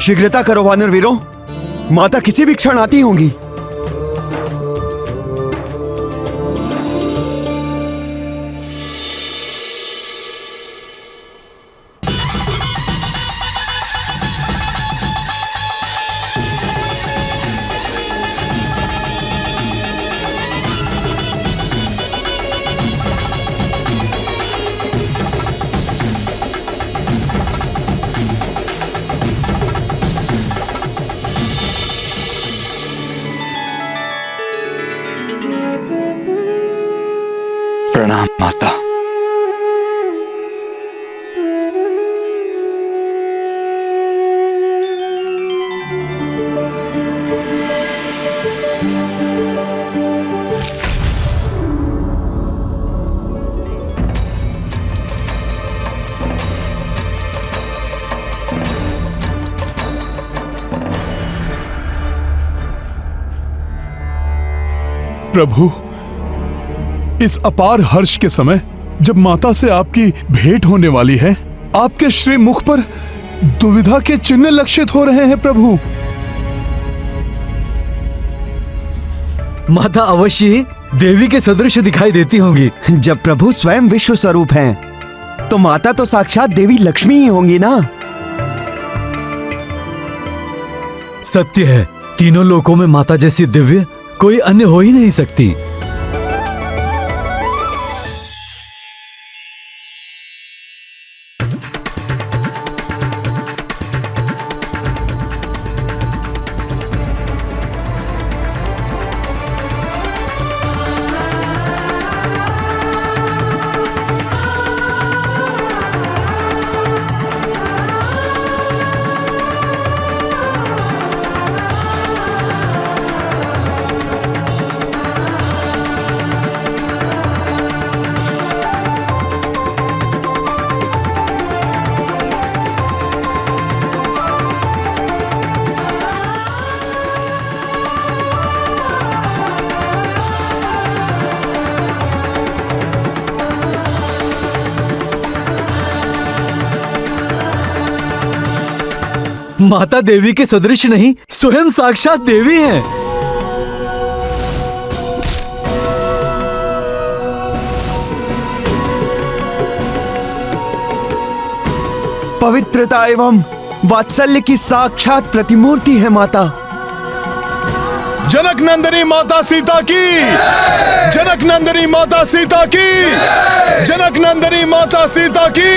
शीघ्रता करो वानर वीरों, माता किसी भी क्षण आती होंगी। प्रणाम माता। प्रभु, इस अपार हर्ष के समय जब माता से आपकी भेंट होने वाली है, आपके श्री मुख पर दुविधा के चिन्ह लक्षित हो रहे हैं प्रभु। माता अवश्य ही देवी के सदृश दिखाई देती होंगी। जब प्रभु स्वयं विश्व स्वरूप हैं, तो माता तो साक्षात देवी लक्ष्मी ही होंगी ना। सत्य है, तीनों लोकों में माता जैसी दिव्य कोई अन्य हो ही नहीं सकती। माता देवी के सदृश नहीं, स्वयं साक्षात देवी हैं। पवित्रता एवं वात्सल्य की साक्षात प्रतिमूर्ति है माता। जनक नंदिनी माता सीता की, जनक नंदिनी माता सीता की, जनक नंदिनी माता सीता की।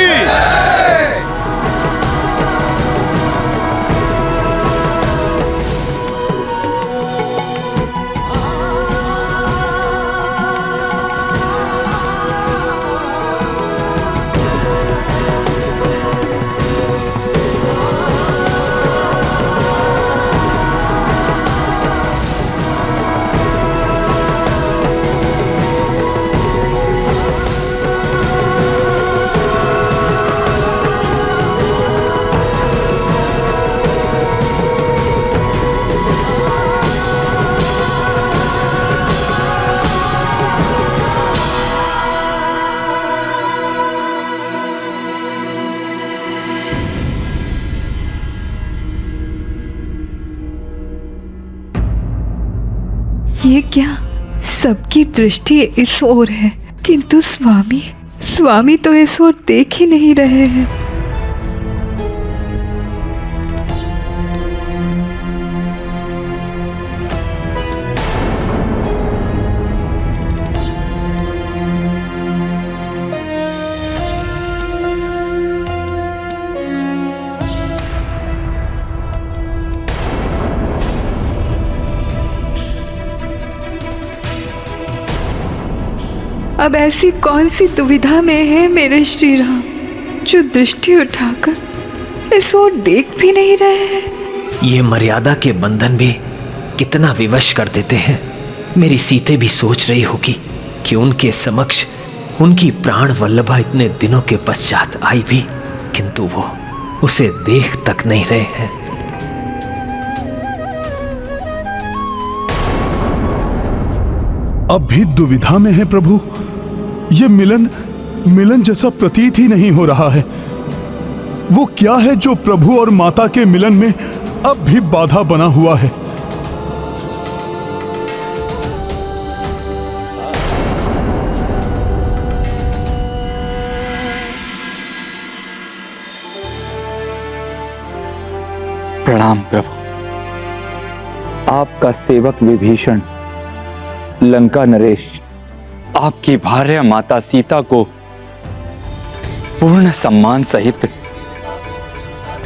ये क्या, सबकी दृष्टि इस ओर है, किंतु स्वामी तो इस ओर देख ही नहीं रहे हैं। अब ऐसी कौन सी दुविधा में है मेरे श्री राम, जो दृष्टि उठाकर इस ओर देख भी नहीं रहे हैं। ये मर्यादा के बंधन भी कितना विवश कर देते हैं। मेरी सीते भी सोच रही होगी कि उनके समक्ष उनकी प्राण वल्लभा इतने दिनों के पश्चात आई भी, किंतु वो उसे देख तक नहीं रहे हैं। अब भी दुविधा में है प्रभु। ये मिलन जैसा प्रतीत ही नहीं हो रहा है। वो क्या है जो प्रभु और माता के मिलन में अब भी बाधा बना हुआ है? प्रणाम प्रभु। आपका सेवक विभीषण, लंका नरेश आपकी भार्या माता सीता को पूर्ण सम्मान सहित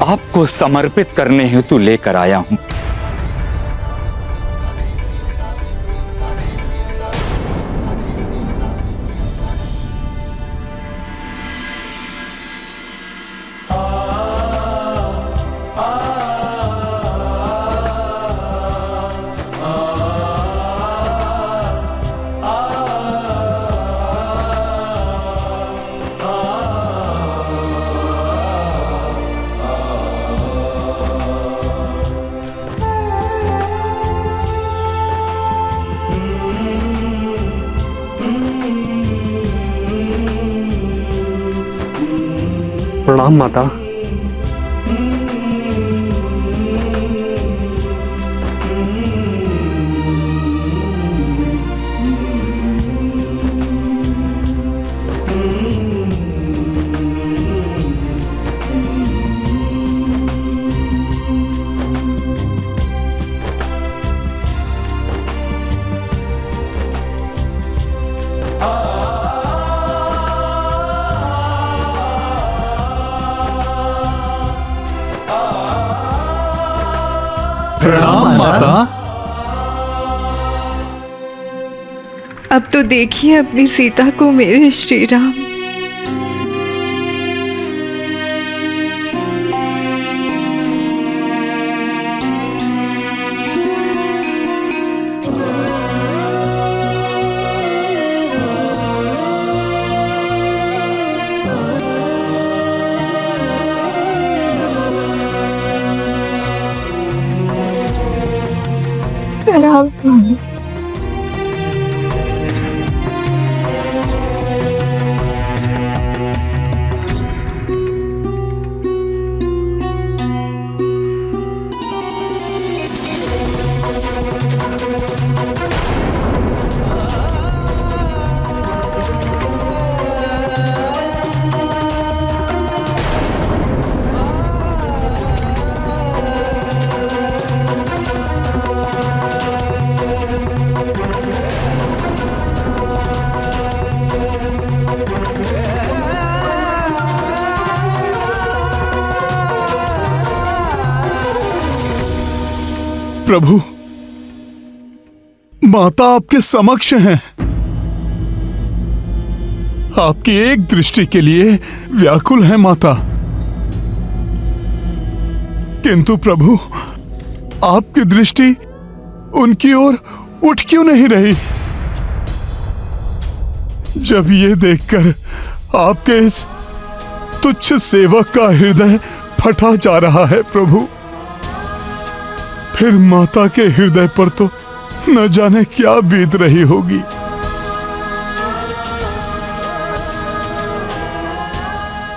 आपको समर्पित करने हेतु लेकर आया हूं। प्रणाम माता। प्रणाम माता। अब तो देखिए अपनी सीता को मेरे श्री राम। प्रणाम स्वामी। प्रभु, माता आपके समक्ष हैं। आपकी एक दृष्टि के लिए व्याकुल है माता। किंतु प्रभु, आपकी दृष्टि उनकी ओर उठ क्यों नहीं रही? जब ये देखकर आपके इस तुच्छ सेवक का हृदय फटा जा रहा है प्रभु, फिर माता के हृदय पर तो न जाने क्या बीत रही होगी।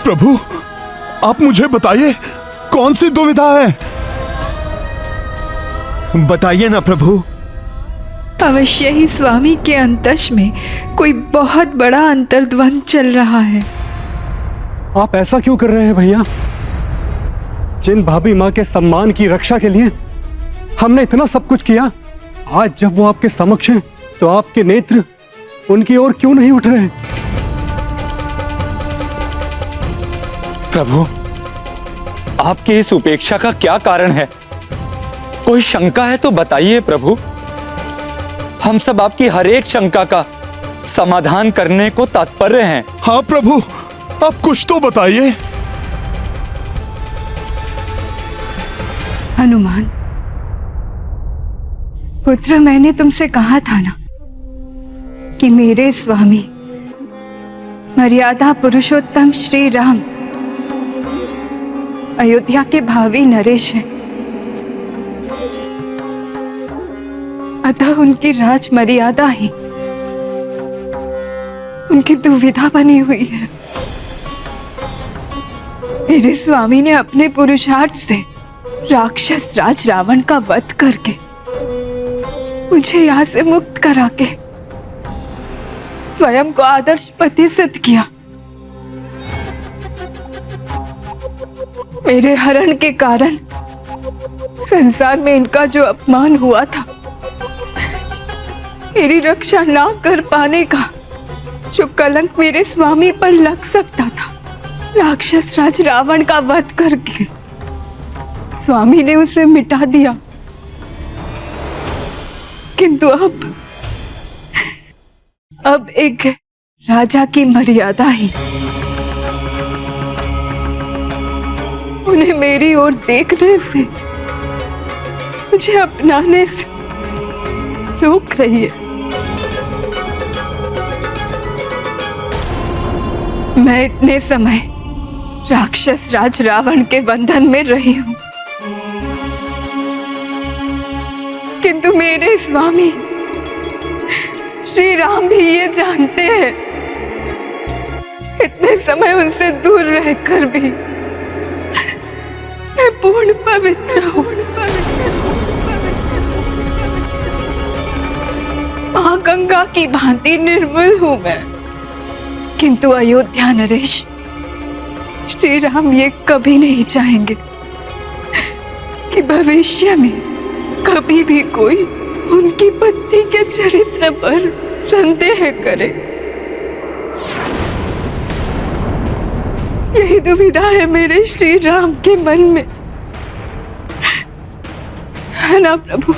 प्रभु, आप मुझे बताइए, कौन सी दुविधा है? बताइए ना प्रभु। अवश्य ही स्वामी के अंतस में कोई बहुत बड़ा अंतर्द्वंद चल रहा है। आप ऐसा क्यों कर रहे हैं भैया? जिन भाभी माँ के सम्मान की रक्षा के लिए हमने इतना सब कुछ किया, आज जब वो आपके समक्ष हैं, तो आपके नेत्र उनकी ओर क्यों नहीं उठ रहे? प्रभु, आपकी इस उपेक्षा का क्या कारण है? कोई शंका है तो बताइए प्रभु। हम सब आपकी हर एक शंका का समाधान करने को तत्पर हैं। हाँ प्रभु, आप कुछ तो बताइए। हनुमान पुत्र, मैंने तुमसे कहा था ना कि मेरे स्वामी मर्यादा पुरुषोत्तम श्री राम अयोध्या के भावी नरेश हैं। अतः उनकी राज मर्यादा ही उनकी दुविधा बनी हुई है। मेरे स्वामी ने अपने पुरुषार्थ से राक्षस राज रावण का वध करके मुझे यहाँ से मुक्त करा के स्वयं को आदर्श पति सिद्ध किया। मेरे हरण के कारण संसार में इनका जो अपमान हुआ था, मेरी रक्षा ना कर पाने का जो कलंक मेरे स्वामी पर लग सकता था, राक्षस राज रावण का वध करके स्वामी ने उसे मिटा दिया। किंतु अब एक राजा की मर्यादा ही उन्हें मेरी ओर देखने से, मुझे अपनाने से रोक रही है। मैं इतने समय राक्षस राज रावण के बंधन में रही हूं, किंतु मेरे स्वामी श्री राम भी ये जानते हैं, इतने समय उनसे दूर रहकर भी मैं पूर्ण पवित्र हूं। मां गंगा की भांति निर्मल हूं मैं, किंतु अयोध्या नरेश श्री राम ये कभी नहीं चाहेंगे कि भविष्य में कभी भी कोई उनकी पत्नी के चरित्र पर संदेह करे। यही दुविधा है मेरे श्री राम के मन में। है ना प्रभु?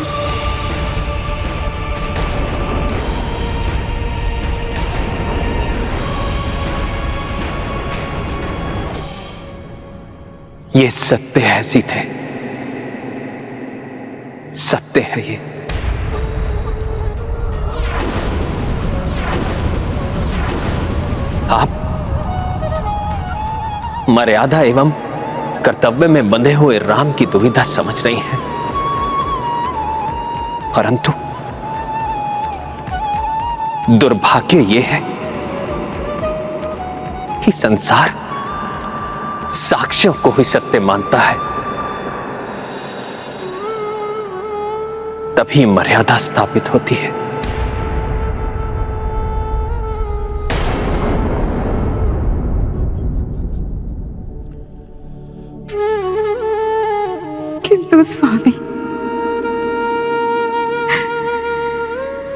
ये सत्य है सीते, सत्य है ये। आप मर्यादा एवं कर्तव्य में बंधे हुए राम की दुविधा समझ रही हैं, परंतु दुर्भाग्य यह है कि संसार साक्ष्यों को ही सत्य मानता है, तभी मर्यादा स्थापित होती है। किंतु स्वामी,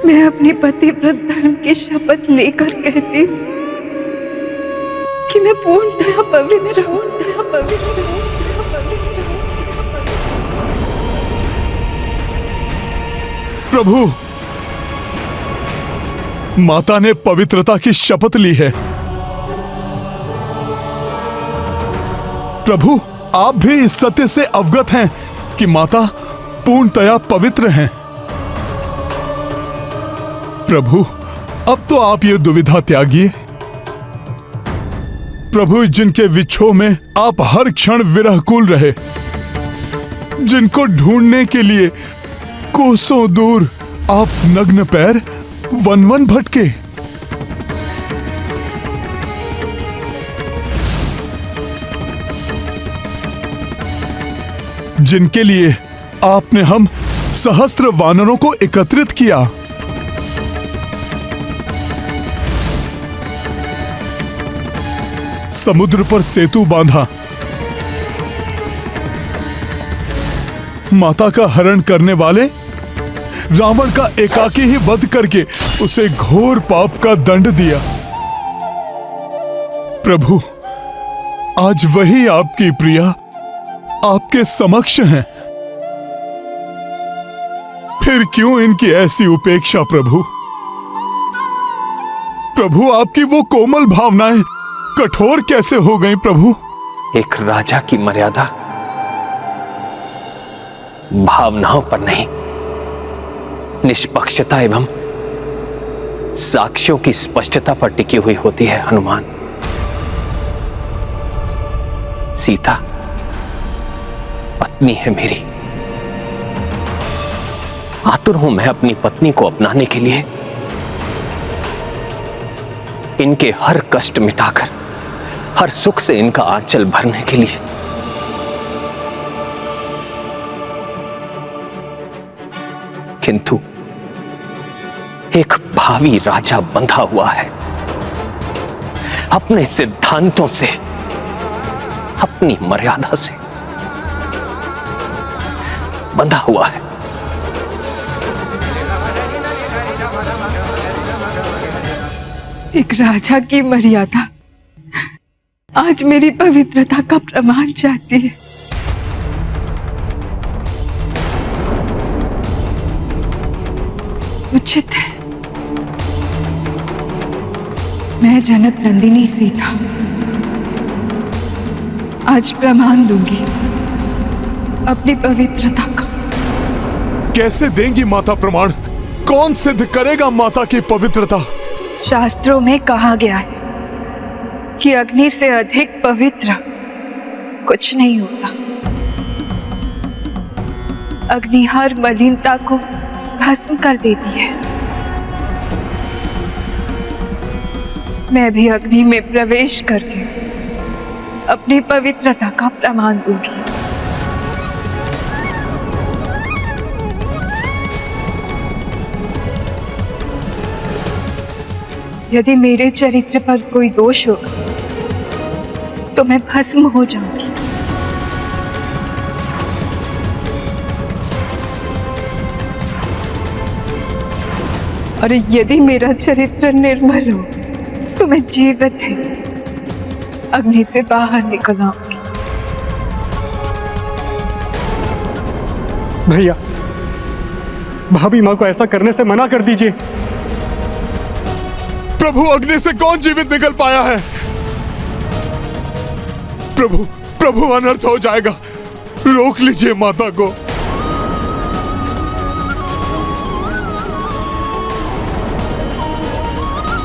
मैं अपनी पतिव्रत धर्म की शपथ लेकर कहती हूँ कि मैं पूर्णतया पवित्र हूँ। प्रभु, माता ने पवित्रता की शपथ ली है। प्रभु, आप भी इस सत्य से अवगत हैं कि माता पूर्णतया पवित्र हैं। प्रभु, अब तो आप ये दुविधा त्यागिए। प्रभु, जिनके विछोह में आप हर क्षण विरहकुल रहे, जिनको ढूंढने के लिए कोसों दूर आप नग्न पैर वन वन भटके, जिनके लिए आपने हम सहस्त्र वानरों को एकत्रित किया, समुद्र पर सेतु बांधा, माता का हरण करने वाले रावण का एकाकी ही वध करके उसे घोर पाप का दंड दिया। प्रभु, आज वही आपकी प्रिया आपके समक्ष हैं, फिर क्यों इनकी ऐसी उपेक्षा? प्रभु, प्रभु, आपकी वो कोमल भावनाएं कठोर कैसे हो गई? प्रभु, एक राजा की मर्यादा भावनाओं पर नहीं, निष्पक्षता एवं साक्ष्यों की स्पष्टता पर टिकी हुई होती है। हनुमान, सीता पत्नी है मेरी, आतुर हूं मैं अपनी पत्नी को अपनाने के लिए, इनके हर कष्ट मिटाकर हर सुख से इनका आंचल भरने के लिए। किंतु एक भावी राजा बंधा हुआ है, अपने सिद्धांतों से, अपनी मर्यादा से बंधा हुआ है। एक राजा की मर्यादा आज मेरी पवित्रता का प्रमाण चाहती है। उचित है, मैं जनक नंदिनी सीता आज प्रमाण दूंगी अपनी पवित्रता का। कैसे देंगी माता प्रमाण? कौन सिद्ध करेगा माता की पवित्रता? शास्त्रों में कहा गया है कि अग्नि से अधिक पवित्र कुछ नहीं होता। अग्नि हर मलिनता को भस्म कर देती है। मैं भी अग्नि में प्रवेश करके अपनी पवित्रता का प्रमाण दूंगी। यदि मेरे चरित्र पर कोई दोष होगा तो मैं भस्म हो जाऊंगी। और यदि मेरा चरित्र निर्मल हो तो मैं जीवित है अग्नि से बाहर निकल आऊंगी। भैया, भाभी माँ को ऐसा करने से मना कर दीजिए। प्रभु, अग्नि से कौन जीवित निकल पाया है? प्रभु, प्रभु, अनर्थ हो जाएगा। रोक लीजिए माता को।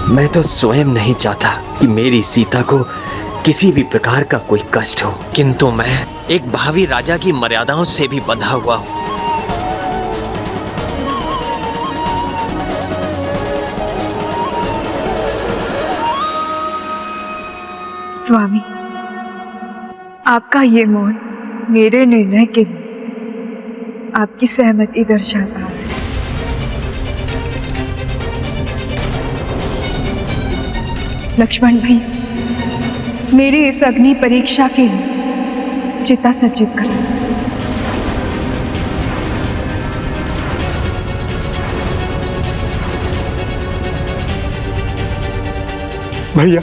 मैं तो स्वयं नहीं चाहता कि मेरी सीता को किसी भी प्रकार का कोई कष्ट हो, किंतु मैं एक भावी राजा की मर्यादाओं से भी बंधा हुआ हूं। स्वामी, आपका ये मौन मेरे निर्णय के लिए आपकी सहमति दर्शाता है। लक्ष्मण भाई, मेरी इस अग्नि परीक्षा के लिए चिता सज्जित करो। भैया,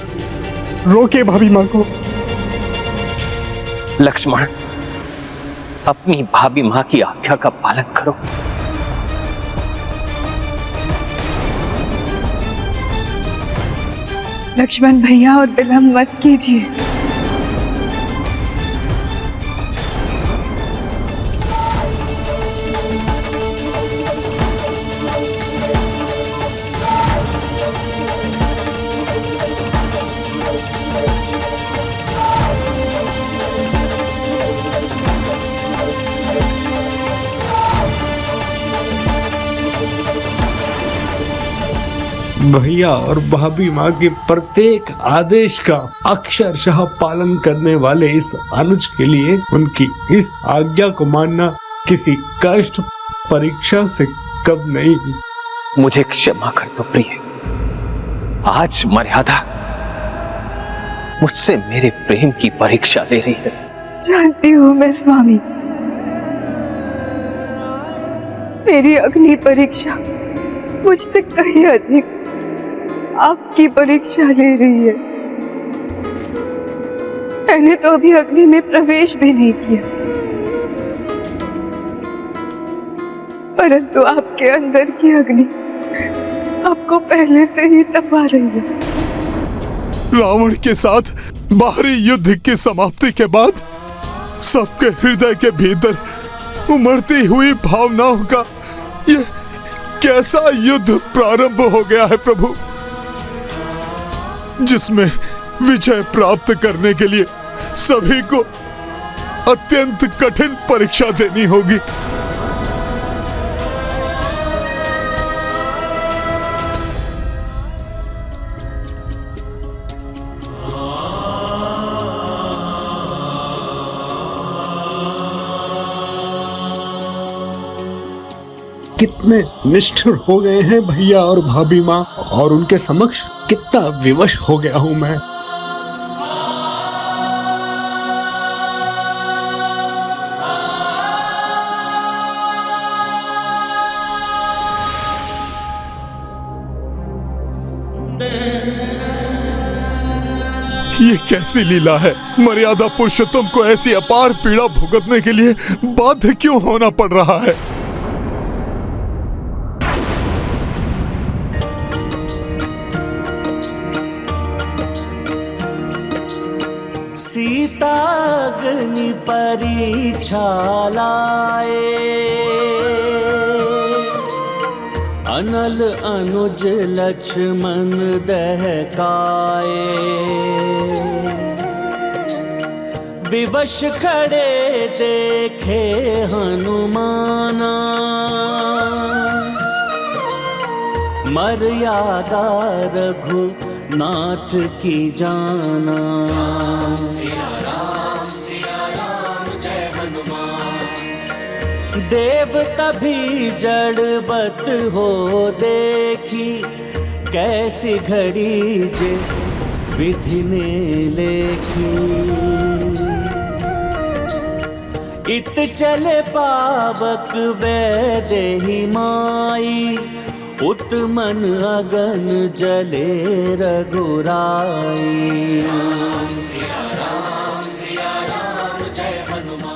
रोके भाभी माँ को। लक्ष्मण, अपनी भाभी माँ की आज्ञा का पालन करो। लक्ष्मण भैया, और विलंब मत कीजिए। भैया और भाभी माँ के प्रत्येक आदेश का अक्षरशः पालन करने वाले इस अनुज के लिए उनकी इस आज्ञा को मानना किसी कष्ट परीक्षा से कम नहीं। मुझे क्षमा कर दो प्रिय। आज मर्यादा मुझसे मेरे प्रेम की परीक्षा ले रही है। जानती हूँ मैं स्वामी, मेरी अग्नि परीक्षा मुझ तक कहीं अधिक आपकी परीक्षा ले रही है। मैंने तो अभी अग्नि में प्रवेश भी नहीं किया, परंतु आपके अंदर की अग्नि आपको पहले से ही तपा रही है। रावण के साथ बाहरी युद्ध की समाप्ति के बाद सबके हृदय के भीतर उमड़ती हुई भावनाओं का ये कैसा युद्ध प्रारंभ हो गया है प्रभु, जिसमें विजय प्राप्त करने के लिए सभी को अत्यंत कठिन परीक्षा देनी होगी। कितने निष्ठुर हो गए हैं भैया और भाभी माँ, और उनके समक्ष कितना विवश हो गया हूं मैं। ये कैसी लीला है? मर्यादा पुरुषोत्तम को ऐसी अपार पीड़ा भुगतने के लिए बाध्य क्यों होना पड़ रहा है? सीताग्नि परीक्षा लाए, अनल अनुज लक्ष्मण दहकाए। विवश खड़े देखे हनुमाना, मर्यादा रघुनाथ की जाना। सिया राम जय हनुमान। देव तभी जड़बत हो देखी, कैसी घड़ी जे विधि ने लेखी। इत चले पावक वैदेही माई, उत्मन अगन जले रघुराई। सिया राम जय हनुमान।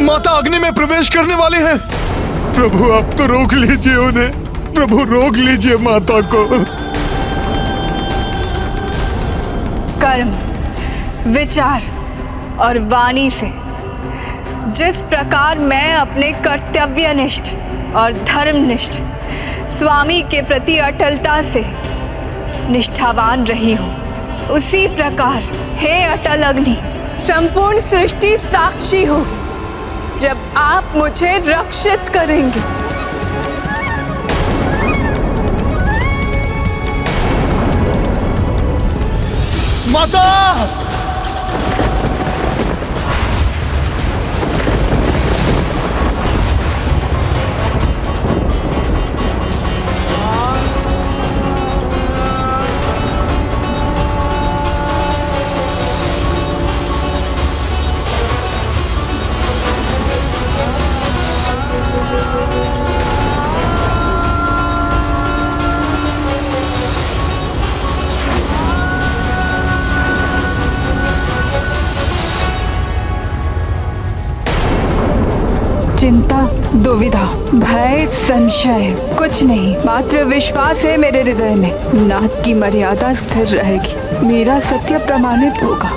माता अग्नि में प्रवेश करने वाले हैं। प्रभु आप तो रोक लीजिए उन्हें, प्रभु रोक लीजिए माता को। कर्म, विचार और वाणी से जिस प्रकार मैं अपने कर्तव्यनिष्ठ और धर्मनिष्ठ स्वामी के प्रति अटलता से निष्ठावान रही हूँ, उसी प्रकार हे अटल अग्नि, संपूर्ण सृष्टि साक्षी होगी जब आप मुझे रक्षित करेंगे। माता! चिंता, दुविधा, भय, संशय कुछ नहीं, मात्र विश्वास है मेरे हृदय में। नाथ की मर्यादा स्थिर रहेगी, मेरा सत्य प्रमाणित होगा।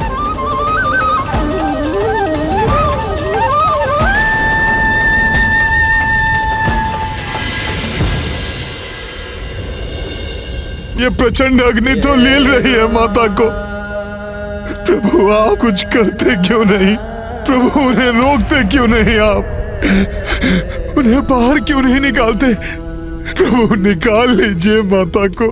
ये प्रचंड अग्नि तो लील रही है माता को। प्रभु आप कुछ करते क्यों नहीं? प्रभु उन्हें रोकते क्यों नहीं? आप उन्हें बाहर क्यों नहीं निकालते? प्रभु निकाल लीजिए माता को।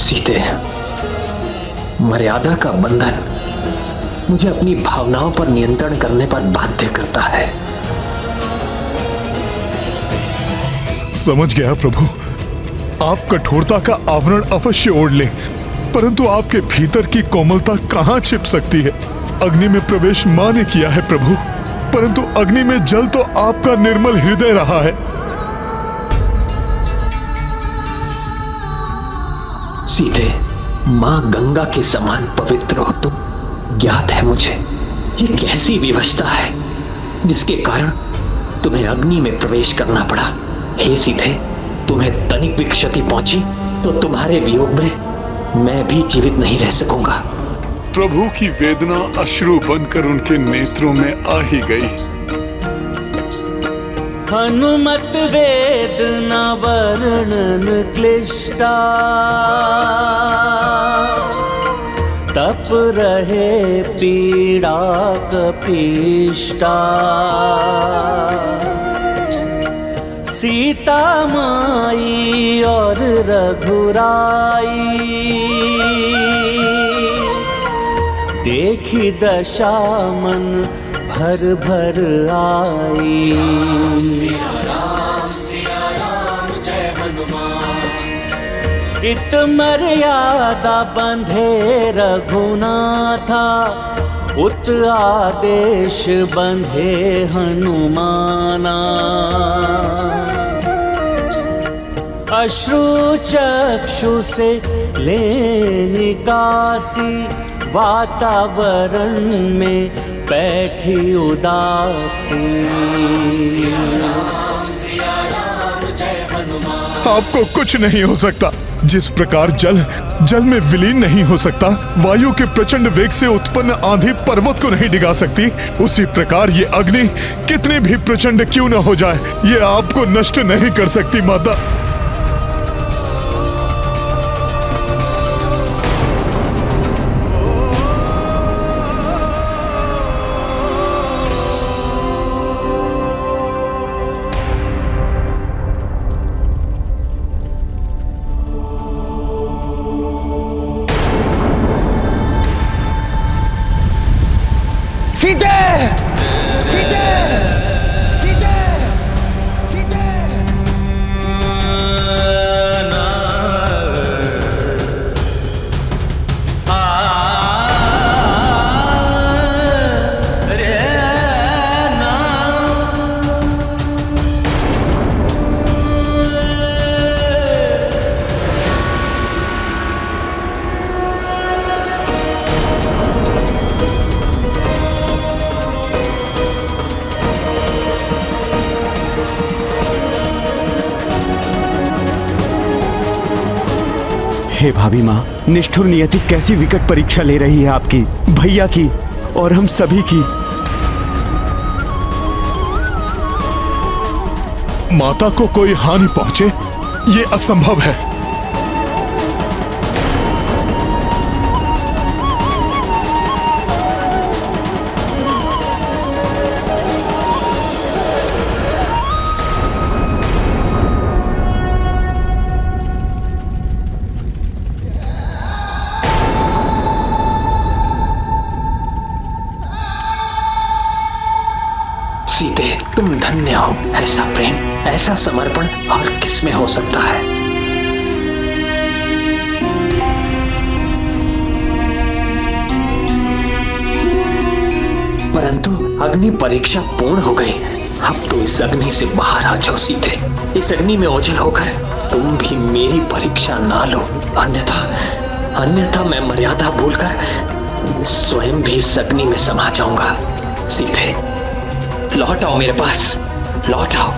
सीते, मर्यादा का बंधन मुझे अपनी भावनाओं पर नियंत्रण करने पर बाध्य करता है। समझ गया प्रभु, आप कठोरता का आवरण अवश्य ओढ़ लें, परंतु आपके भीतर की कोमलता कहां छिप सकती है? अग्नि में प्रवेश मां ने किया है प्रभु, परंतु अग्नि में जल तो आपका निर्मल हृदय रहा है। सीते, मां गंगा के समान पवित्र हो तुम, ज्ञात है मुझे। ये कैसी विवशता है जिसके कारण तुम्हें अग्नि में प्रवेश करना पड़ा। हे सीते, तुम्हें तनिक भी क्षति पहुंची तो तुम्हारे वियोग में मैं भी जीवित नहीं रह सकूंगा। प्रभु की वेदना अश्रु बनकर उनके नेत्रों में आ ही गई। हनुमत वेदना वर्णन क्लिष्टा, तप रहे पीड़ा कपिष्टा। सीता माई और रघुराई, देखी दशा मन भर भर आई। सिया राम जय हनुमान। इत मर्यादा बंधे रघुनाथा, उत आदेश बंधे हनुमाना। अश्रु चक्षु से ले निकासी, वातावरण में बैठी उदासी। आपको कुछ नहीं हो सकता। जिस प्रकार जल में विलीन नहीं हो सकता, वायु के प्रचंड वेग से उत्पन्न आंधी पर्वत को नहीं डिगा सकती, उसी प्रकार ये अग्नि कितनी भी प्रचंड क्यों न हो जाए, ये आपको नष्ट नहीं कर सकती माता। हे भाभी माँ, निष्ठुर नियति कैसी विकट परीक्षा ले रही है आपकी, भैया की और हम सभी की। माता को कोई हानि पहुंचे ये असंभव है। सीते, तुम धन्य हो। ऐसा प्रेम, ऐसा समर्पण और किसमें हो सकता है? परंतु अग्नि परीक्षा पूर्ण हो गई। अब तो इस अग्नि से बाहर आ जाओ सीते। इस अग्नि में ओझल होकर तुम भी मेरी परीक्षा ना लो, अन्यथा मैं मर्यादा भूलकर स्वयं भी इस अग्नि में समा जाऊंगा। सीते, लौट आओ मेरे पास, लौट आओ।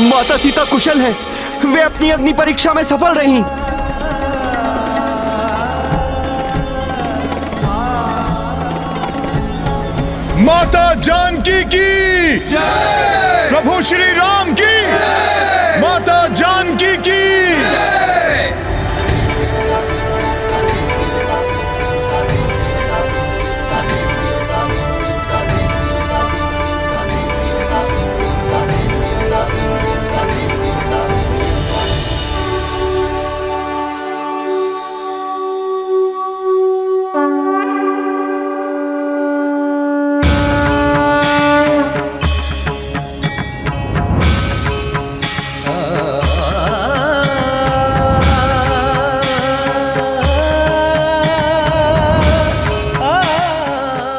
माता सीता कुशल हैं, वे अपनी अग्नि परीक्षा में सफल रहीं। माता जानकी की जय, प्रभु श्री राम की जय, माता जानकी की जय।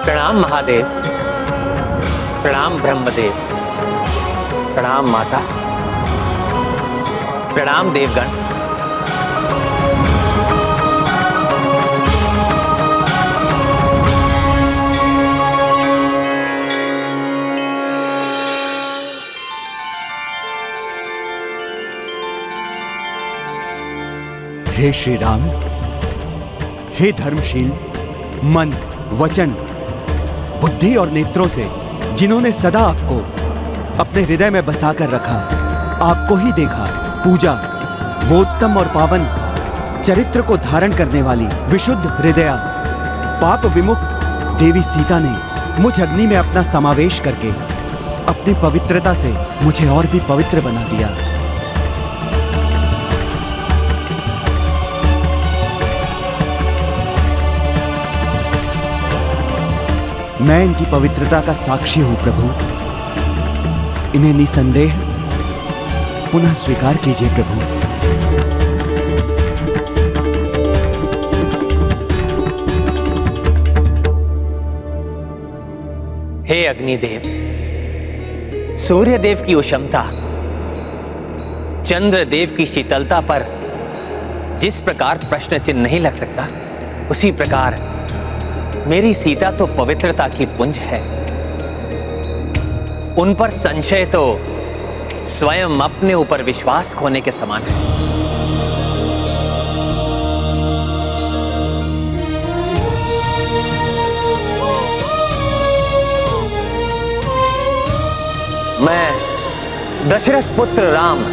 प्रणाम महादेव, प्रणाम ब्रह्मदेव, प्रणाम माता, प्रणाम देवगण। हे श्री राम, हे धर्मशील, मन, वचन, बुद्धि और नेत्रों से जिन्होंने सदा आपको अपने हृदय में बसाकर रखा, आपको ही देखा, पूजा, वो उत्तम और पावन चरित्र को धारण करने वाली विशुद्ध हृदया, पाप विमुक्त देवी सीता ने मुझ अग्नि में अपना समावेश करके अपनी पवित्रता से मुझे और भी पवित्र बना दिया। मैं इनकी पवित्रता का साक्षी हूं प्रभु। इन्हें निसंदेह पुनः स्वीकार कीजिए प्रभु। हे अग्निदेव, सूर्यदेव की उष्णता, चंद्रदेव की शीतलता पर जिस प्रकार प्रश्न चिन्ह नहीं लग सकता, उसी प्रकार मेरी सीता तो पवित्रता की पुंज है। उन पर संशय तो स्वयं अपने ऊपर विश्वास खोने के समान है। मैं दशरथ पुत्र राम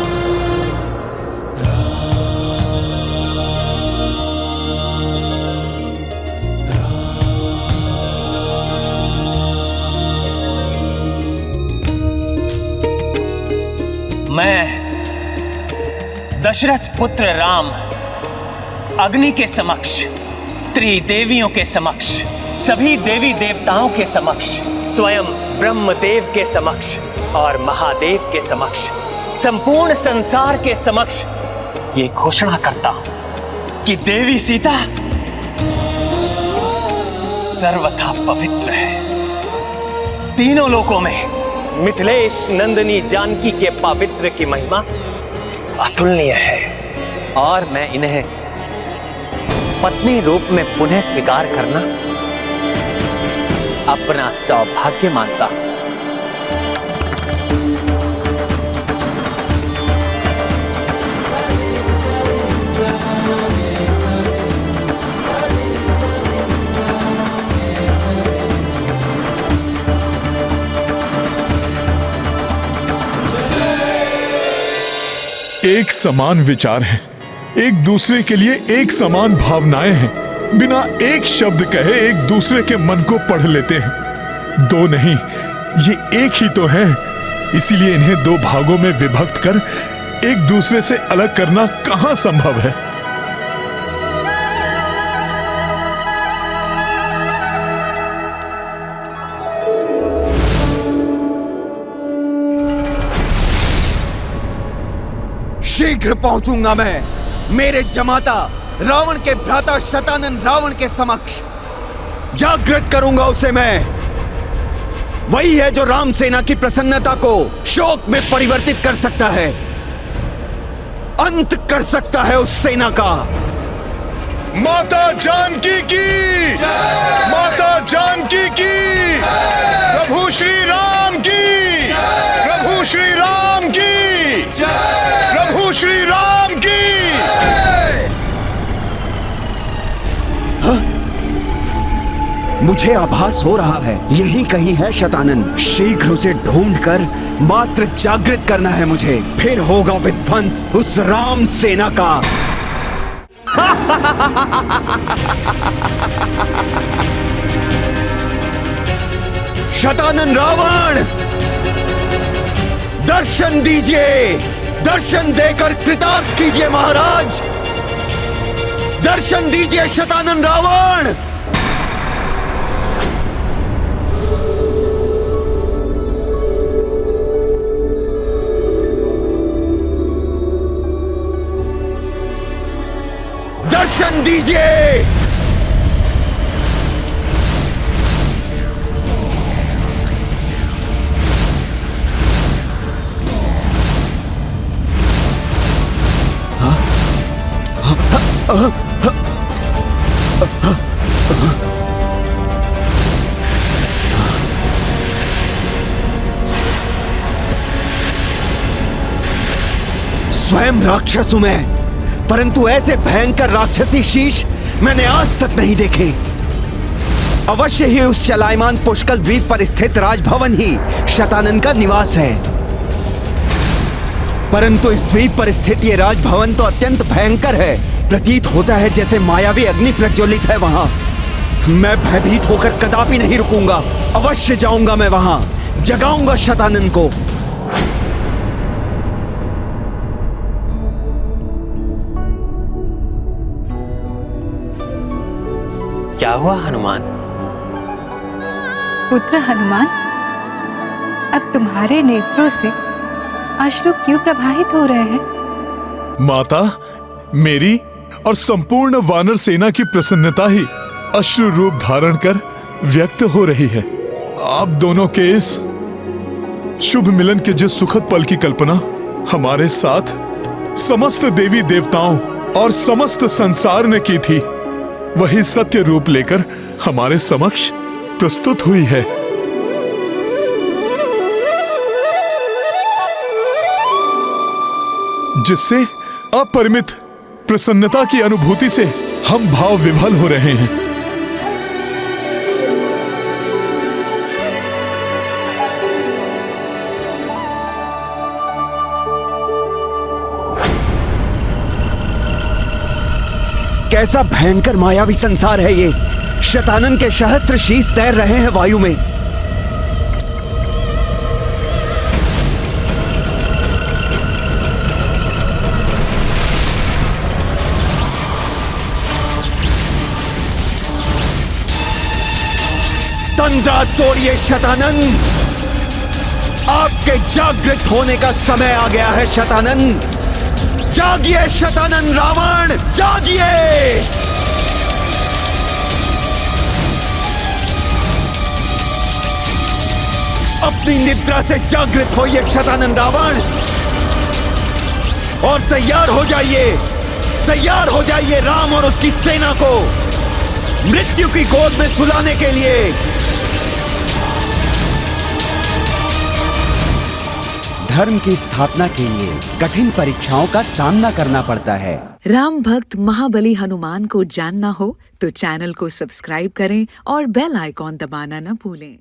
दशरथ पुत्र राम अग्नि के समक्ष, त्रिदेवियों के समक्ष, सभी देवी देवताओं के समक्ष, स्वयं ब्रह्मदेव के समक्ष और महादेव के समक्ष, संपूर्ण संसार के समक्ष ये घोषणा करता हूं कि देवी सीता सर्वथा पवित्र है। तीनों लोकों में मिथिलेश नंदिनी जानकी के पवित्र की महिमा अतुलनीय है और मैं इन्हें पत्नी रूप में पुनः स्वीकार करना अपना सौभाग्य मानता हूं। एक समान विचार है, एक दूसरे के लिए एक समान भावनाएं हैं, बिना एक शब्द कहे एक दूसरे के मन को पढ़ लेते हैं। दो नहीं, ये एक ही तो है, इसीलिए इन्हें दो भागों में विभक्त कर एक दूसरे से अलग करना कहां संभव है। शीघ्र पहुंचूंगा मैं मेरे जमाता रावण के भ्राता शतानन रावण के समक्ष। जागृत करूंगा उसे मैं। वही है जो राम सेना की प्रसन्नता को शोक में परिवर्तित कर सकता है, अंत कर सकता है उस सेना का। माता जानकी की, माता जानकी की, प्रभु श्री राम की, प्रभु श्री राम की, प्रभु श्री राम की। मुझे आभास हो रहा है यही कहीं है शतानन। शीघ्र उसे ढूंढकर मात्र जागृत करना है मुझे, फिर होगा विध्वंस उस राम सेना का। शतानन रावण, दर्शन दीजिए, दर्शन देकर कृतार्थ कीजिए महाराज। दर्शन दीजिए शतानन रावण। दर्शन दीजिए। स्वयं राक्षस हूं मैं, परंतु ऐसे भयंकर राक्षसी शीश मैंने आज तक नहीं देखे। अवश्य ही उस चलायमान पुष्कल द्वीप पर स्थित राजभवन ही शतानन का निवास है, परंतु इस द्वीप पर स्थित ये राजभवन तो अत्यंत भयंकर है। प्रतीत होता है जैसे मायावी अग्नि प्रज्वलित है वहां। मैं भयभीत होकर कदापि नहीं रुकूंगा, अवश्य जाऊंगा मैं वहां, जगाऊंगा शतानन को। क्या हुआ हनुमान? पुत्र हनुमान, अब तुम्हारे नेत्रों से अश्रु क्यों प्रवाहित हो रहे हैं? माता, मेरी और संपूर्ण वानर सेना की प्रसन्नता ही अश्रु रूप धारण कर व्यक्त हो रही है। आप दोनों के इस शुभ मिलन के जिस सुखद पल की कल्पना हमारे साथ समस्त देवी देवताओं और समस्त संसार ने की थी, वही सत्य रूप लेकर हमारे समक्ष प्रस्तुत हुई है। जिससे अपरिमित प्रसन्नता की अनुभूति से हम भाव विभल हो रहे हैं। कैसा भयंकर मायावी संसार है ये। शतानन के सहस्त्र शीश तैर रहे हैं वायु में। तंद्रा तोड़िए शतानन, आपके जागृत होने का समय आ गया है शतानन। जागिए शतानन रावण, जागिए। अपनी निद्रा से जागृत होइए शतानन रावण। और तैयार हो जाइए राम और उसकी सेना को मृत्यु की गोद में सुलाने के लिए। धर्म की स्थापना के लिए कठिन परीक्षाओं का सामना करना पड़ता है। राम भक्त महाबली हनुमान को जानना हो तो चैनल को सब्सक्राइब करें और बेल आइकॉन दबाना न भूलें।